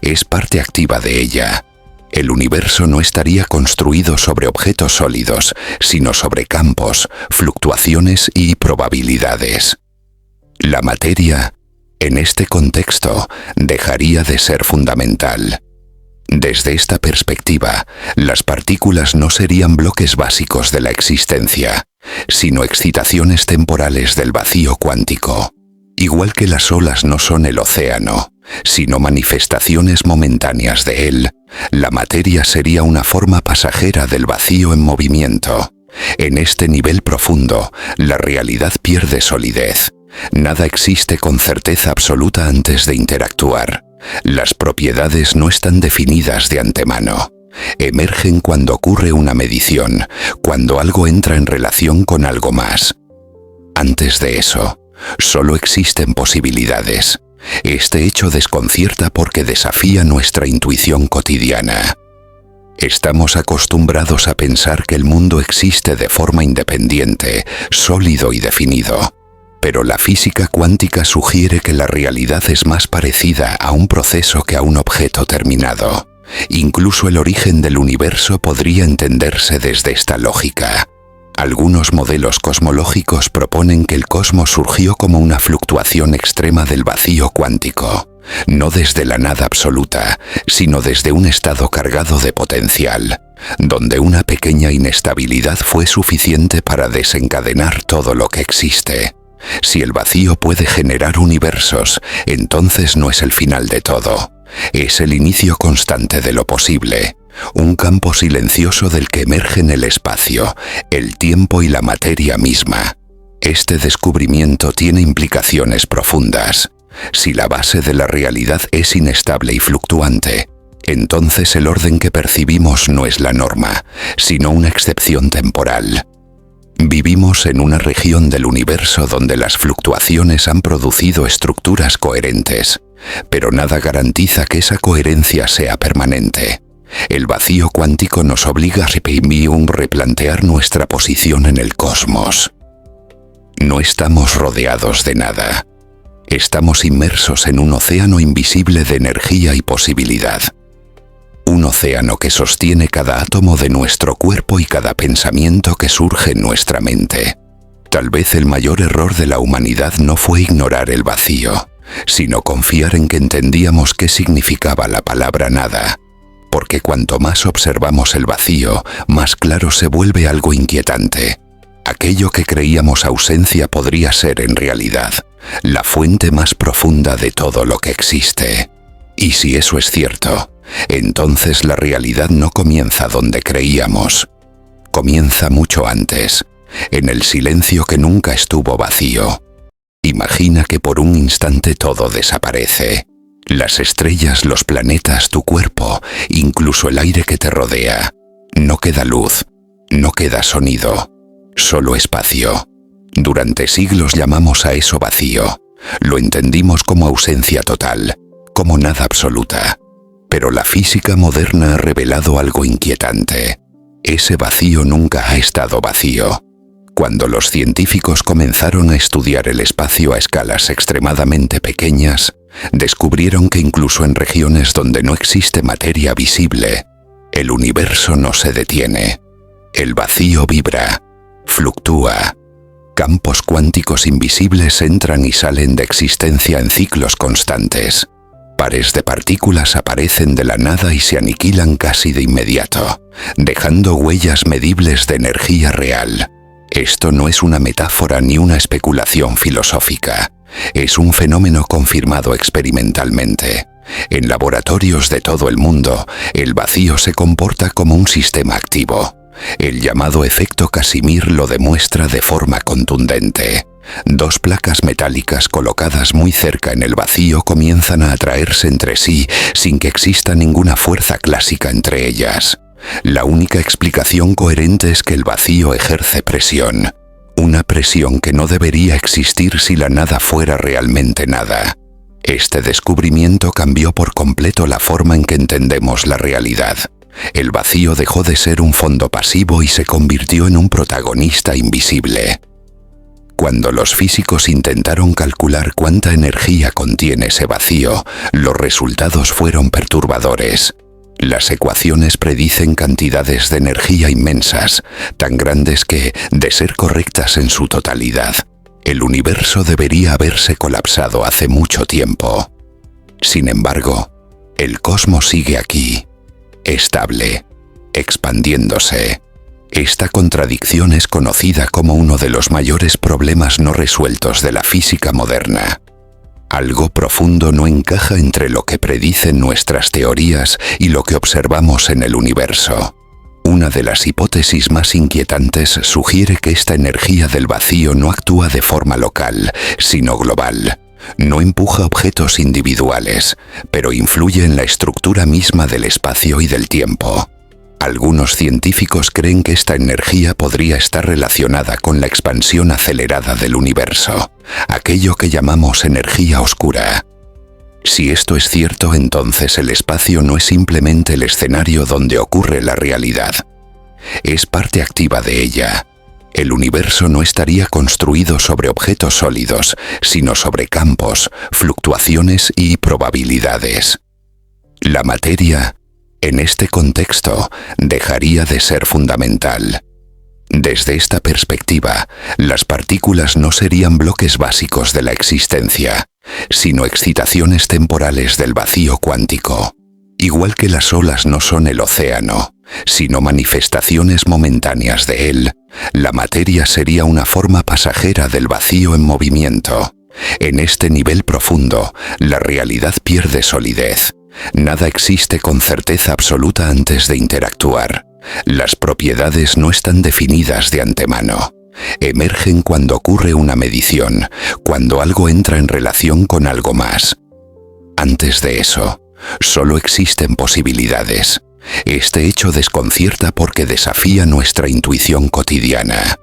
Es parte activa de ella. El universo no estaría construido sobre objetos sólidos, sino sobre campos, fluctuaciones y probabilidades. La materia, en este contexto, dejaría de ser fundamental. Desde esta perspectiva, las partículas no serían bloques básicos de la existencia, sino excitaciones temporales del vacío cuántico. Igual que las olas no son el océano, sino manifestaciones momentáneas de él, la materia sería una forma pasajera del vacío en movimiento. En este nivel profundo, la realidad pierde solidez. Nada existe con certeza absoluta antes de interactuar. Las propiedades no están definidas de antemano. Emergen cuando ocurre una medición, cuando algo entra en relación con algo más. Antes de eso, solo existen posibilidades. Este hecho desconcierta porque desafía nuestra intuición cotidiana. Estamos acostumbrados a pensar que el mundo existe de forma independiente, sólido y definido. Pero la física cuántica sugiere que la realidad es más parecida a un proceso que a un objeto terminado. Incluso el origen del universo podría entenderse desde esta lógica. Algunos modelos cosmológicos proponen que el cosmos surgió como una fluctuación extrema del vacío cuántico, no desde la nada absoluta, sino desde un estado cargado de potencial, donde una pequeña inestabilidad fue suficiente para desencadenar todo lo que existe. Si el vacío puede generar universos, entonces no es el final de todo. Es el inicio constante de lo posible, un campo silencioso del que emergen el espacio, el tiempo y la materia misma. Este descubrimiento tiene implicaciones profundas. Si la base de la realidad es inestable y fluctuante, entonces el orden que percibimos no es la norma, sino una excepción temporal. Vivimos en una región del universo donde las fluctuaciones han producido estructuras coherentes, pero nada garantiza que esa coherencia sea permanente. El vacío cuántico nos obliga a replantear nuestra posición en el cosmos. No estamos rodeados de nada. Estamos inmersos en un océano invisible de energía y posibilidad. Un océano que sostiene cada átomo de nuestro cuerpo y cada pensamiento que surge en nuestra mente. Tal vez el mayor error de la humanidad no fue ignorar el vacío, sino confiar en que entendíamos qué significaba la palabra nada. Porque cuanto más observamos el vacío, más claro se vuelve algo inquietante. Aquello que creíamos ausencia podría ser en realidad la fuente más profunda de todo lo que existe. Y si eso es cierto, entonces la realidad no comienza donde creíamos. Comienza mucho antes, en el silencio que nunca estuvo vacío. Imagina que por un instante todo desaparece. Las estrellas, los planetas, tu cuerpo, incluso el aire que te rodea. No queda luz, no queda sonido, solo espacio. Durante siglos llamamos a eso vacío. Lo entendimos como ausencia total, como nada absoluta. Pero la física moderna ha revelado algo inquietante. Ese vacío nunca ha estado vacío. Cuando los científicos comenzaron a estudiar el espacio a escalas extremadamente pequeñas, descubrieron que incluso en regiones donde no existe materia visible, el universo no se detiene. El vacío vibra, fluctúa. Campos cuánticos invisibles entran y salen de existencia en ciclos constantes. Pares de partículas aparecen de la nada y se aniquilan casi de inmediato, dejando huellas medibles de energía real. Esto no es una metáfora ni una especulación filosófica. Es un fenómeno confirmado experimentalmente. En laboratorios de todo el mundo, el vacío se comporta como un sistema activo. El llamado efecto Casimir lo demuestra de forma contundente. Dos placas metálicas colocadas muy cerca en el vacío comienzan a atraerse entre sí sin que exista ninguna fuerza clásica entre ellas. La única explicación coherente es que el vacío ejerce presión. Una presión que no debería existir si la nada fuera realmente nada. Este descubrimiento cambió por completo la forma en que entendemos la realidad. El vacío dejó de ser un fondo pasivo y se convirtió en un protagonista invisible. Cuando los físicos intentaron calcular cuánta energía contiene ese vacío, los resultados fueron perturbadores. Las ecuaciones predicen cantidades de energía inmensas, tan grandes que, de ser correctas en su totalidad, el universo debería haberse colapsado hace mucho tiempo. Sin embargo, el cosmos sigue aquí, estable, expandiéndose. Esta contradicción es conocida como uno de los mayores problemas no resueltos de la física moderna. Algo profundo no encaja entre lo que predicen nuestras teorías y lo que observamos en el universo. Una de las hipótesis más inquietantes sugiere que esta energía del vacío no actúa de forma local, sino global. No empuja objetos individuales, pero influye en la estructura misma del espacio y del tiempo. Algunos científicos creen que esta energía podría estar relacionada con la expansión acelerada del universo, aquello que llamamos energía oscura. Si esto es cierto, entonces el espacio no es simplemente el escenario donde ocurre la realidad. Es parte activa de ella. El universo no estaría construido sobre objetos sólidos, sino sobre campos, fluctuaciones y probabilidades. La materia, en este contexto, dejaría de ser fundamental. Desde esta perspectiva, las partículas no serían bloques básicos de la existencia, sino excitaciones temporales del vacío cuántico. Igual que las olas no son el océano, sino manifestaciones momentáneas de él, la materia sería una forma pasajera del vacío en movimiento. En este nivel profundo, la realidad pierde solidez. Nada existe con certeza absoluta antes de interactuar. Las propiedades no están definidas de antemano. Emergen cuando ocurre una medición, cuando algo entra en relación con algo más. Antes de eso, solo existen posibilidades. Este hecho desconcierta porque desafía nuestra intuición cotidiana.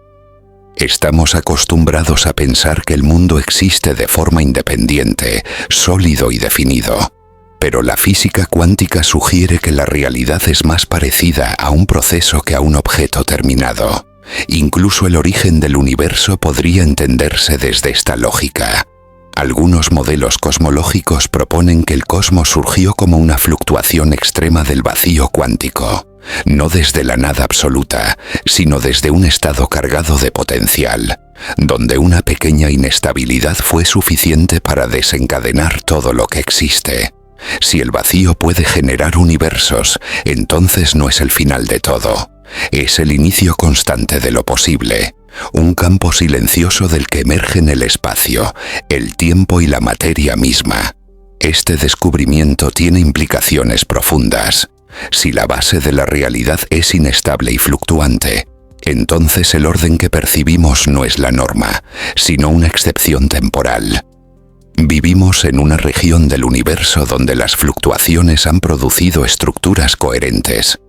Estamos acostumbrados a pensar que el mundo existe de forma independiente, sólido y definido. Pero la física cuántica sugiere que la realidad es más parecida a un proceso que a un objeto terminado. Incluso el origen del universo podría entenderse desde esta lógica. Algunos modelos cosmológicos proponen que el cosmos surgió como una fluctuación extrema del vacío cuántico, no desde la nada absoluta, sino desde un estado cargado de potencial, donde una pequeña inestabilidad fue suficiente para desencadenar todo lo que existe. Si el vacío puede generar universos, entonces no es el final de todo. Es el inicio constante de lo posible, un campo silencioso del que emergen el espacio, el tiempo y la materia misma. Este descubrimiento tiene implicaciones profundas. Si la base de la realidad es inestable y fluctuante, entonces el orden que percibimos no es la norma, sino una excepción temporal. Vivimos en una región del universo donde las fluctuaciones han producido estructuras coherentes,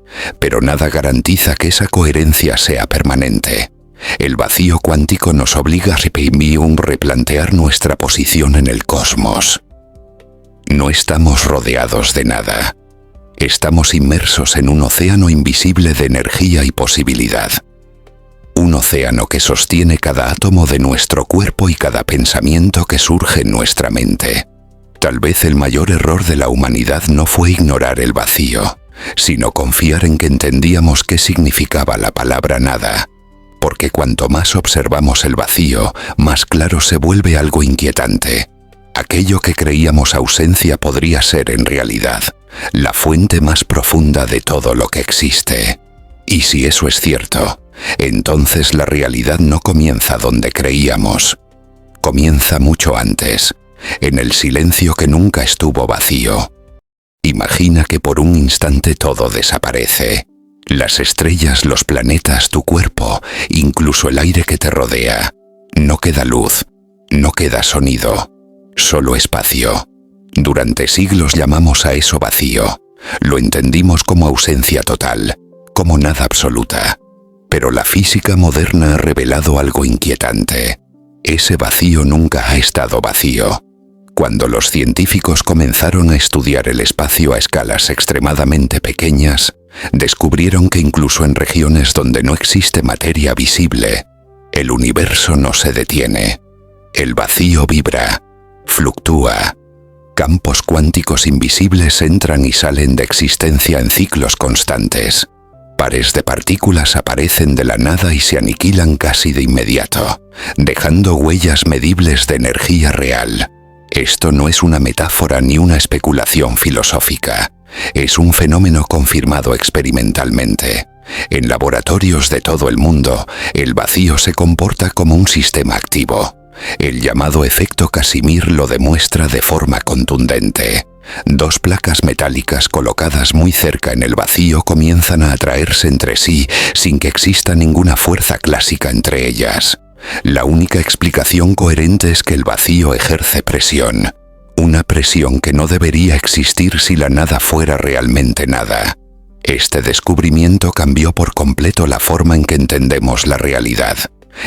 pero nada garantiza que esa coherencia sea permanente. El vacío cuántico nos obliga a replantear nuestra posición en el cosmos. No estamos rodeados de nada. Estamos inmersos en un océano invisible de energía y posibilidad. un océano que sostiene cada átomo de nuestro cuerpo y cada pensamiento que surge en nuestra mente. Tal vez el mayor error de la humanidad no fue ignorar el vacío, sino confiar en que entendíamos qué significaba la palabra nada. Porque cuanto más observamos el vacío, más claro se vuelve algo inquietante. Aquello que creíamos ausencia podría ser en realidad la fuente más profunda de todo lo que existe. Y si eso es cierto, entonces la realidad no comienza donde creíamos. Comienza mucho antes, en el silencio que nunca estuvo vacío. Imagina que por un instante todo desaparece. Las estrellas, los planetas, tu cuerpo, incluso el aire que te rodea. No queda luz, no queda sonido, solo espacio. Durante siglos llamamos a eso vacío. Lo entendimos como ausencia total, como nada absoluta. Pero la física moderna ha revelado algo inquietante. Ese vacío nunca ha estado vacío. Cuando los científicos comenzaron a estudiar el espacio a escalas extremadamente pequeñas, descubrieron que incluso en regiones donde no existe materia visible, el universo no se detiene. El vacío vibra, fluctúa. Campos cuánticos invisibles entran y salen de existencia en ciclos constantes. Pares de partículas aparecen de la nada y se aniquilan casi de inmediato, dejando huellas medibles de energía real. Esto no es una metáfora ni una especulación filosófica. Es un fenómeno confirmado experimentalmente. En laboratorios de todo el mundo, el vacío se comporta como un sistema activo. El llamado efecto Casimir lo demuestra de forma contundente. Dos placas metálicas colocadas muy cerca en el vacío comienzan a atraerse entre sí sin que exista ninguna fuerza clásica entre ellas. La única explicación coherente es que el vacío ejerce presión. Una presión que no debería existir si la nada fuera realmente nada. Este descubrimiento cambió por completo la forma en que entendemos la realidad.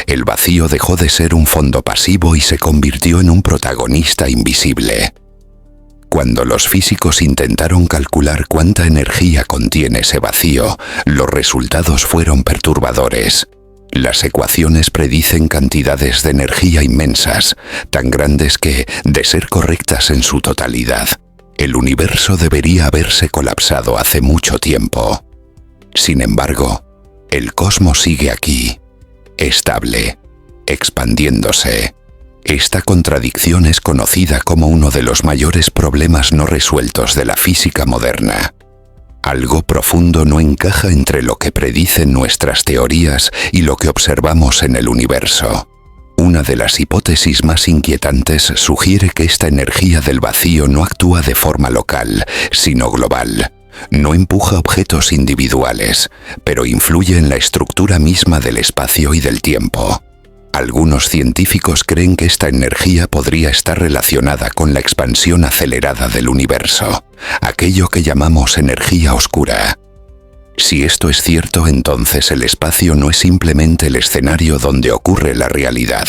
El vacío dejó de ser un fondo pasivo y se convirtió en un protagonista invisible. Cuando los físicos intentaron calcular cuánta energía contiene ese vacío, los resultados fueron perturbadores. Las ecuaciones predicen cantidades de energía inmensas, tan grandes que, de ser correctas en su totalidad, el universo debería haberse colapsado hace mucho tiempo. Sin embargo, el cosmos sigue aquí, estable, expandiéndose. Esta contradicción es conocida como uno de los mayores problemas no resueltos de la física moderna. Algo profundo no encaja entre lo que predicen nuestras teorías y lo que observamos en el universo. Una de las hipótesis más inquietantes sugiere que esta energía del vacío no actúa de forma local, sino global. No empuja objetos individuales, pero influye en la estructura misma del espacio y del tiempo. Algunos científicos creen que esta energía podría estar relacionada con la expansión acelerada del universo, aquello que llamamos energía oscura. Si esto es cierto, entonces el espacio no es simplemente el escenario donde ocurre la realidad.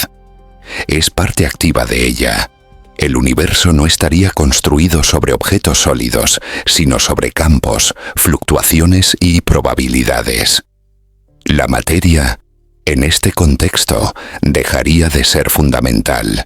Es parte activa de ella. El universo no estaría construido sobre objetos sólidos, sino sobre campos, fluctuaciones y probabilidades. La materia, en este contexto, dejaría de ser fundamental.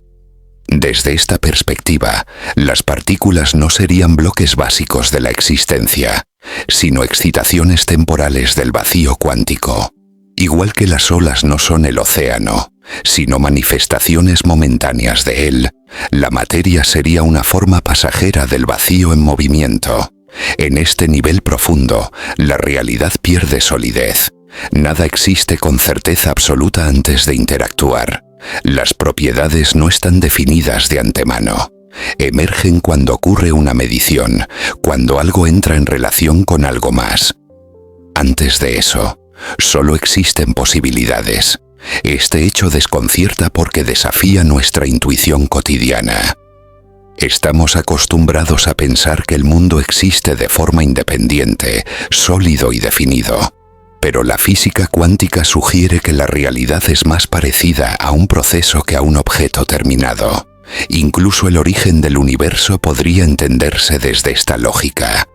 Desde esta perspectiva, las partículas no serían bloques básicos de la existencia, sino excitaciones temporales del vacío cuántico. Igual que las olas no son el océano, sino manifestaciones momentáneas de él, la materia sería una forma pasajera del vacío en movimiento. En este nivel profundo, la realidad pierde solidez. Nada existe con certeza absoluta antes de interactuar. Las propiedades no están definidas de antemano. Emergen cuando ocurre una medición, cuando algo entra en relación con algo más. Antes de eso, solo existen posibilidades. Este hecho desconcierta porque desafía nuestra intuición cotidiana. Estamos acostumbrados a pensar que el mundo existe de forma independiente, sólido y definido. Pero la física cuántica sugiere que la realidad es más parecida a un proceso que a un objeto terminado. Incluso el origen del universo podría entenderse desde esta lógica.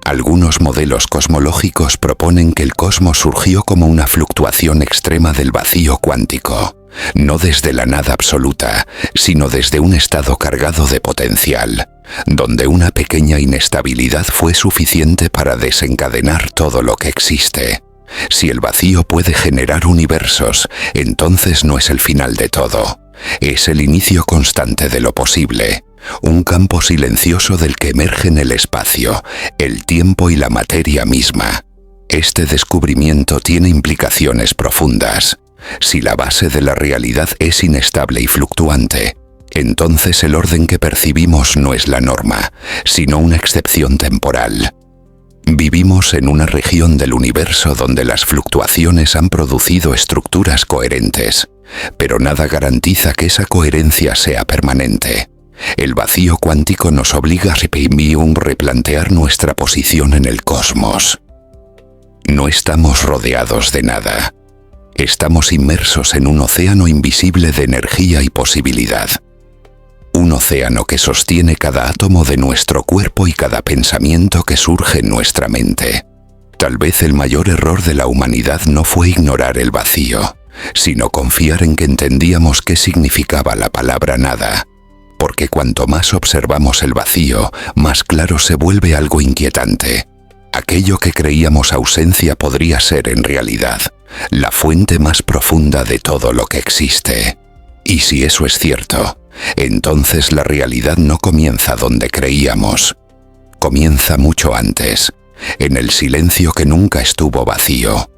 Algunos modelos cosmológicos proponen que el cosmos surgió como una fluctuación extrema del vacío cuántico, no desde la nada absoluta, sino desde un estado cargado de potencial, donde una pequeña inestabilidad fue suficiente para desencadenar todo lo que existe. Si el vacío puede generar universos, entonces no es el final de todo, es el inicio constante de lo posible. Un campo silencioso del que emergen el espacio, el tiempo y la materia misma. Este descubrimiento tiene implicaciones profundas. Si la base de la realidad es inestable y fluctuante, entonces el orden que percibimos no es la norma, sino una excepción temporal. Vivimos en una región del universo donde las fluctuaciones han producido estructuras coherentes, pero nada garantiza que esa coherencia sea permanente. El vacío cuántico nos obliga a replantear nuestra posición en el cosmos. No estamos rodeados de nada. Estamos inmersos en un océano invisible de energía y posibilidad. Un océano que sostiene cada átomo de nuestro cuerpo y cada pensamiento que surge en nuestra mente. Tal vez el mayor error de la humanidad no fue ignorar el vacío, sino confiar en que entendíamos qué significaba la palabra nada. Porque cuanto más observamos el vacío, más claro se vuelve algo inquietante. Aquello que creíamos ausencia podría ser en realidad la fuente más profunda de todo lo que existe. Y si eso es cierto, entonces la realidad no comienza donde creíamos. Comienza mucho antes, en el silencio que nunca estuvo vacío.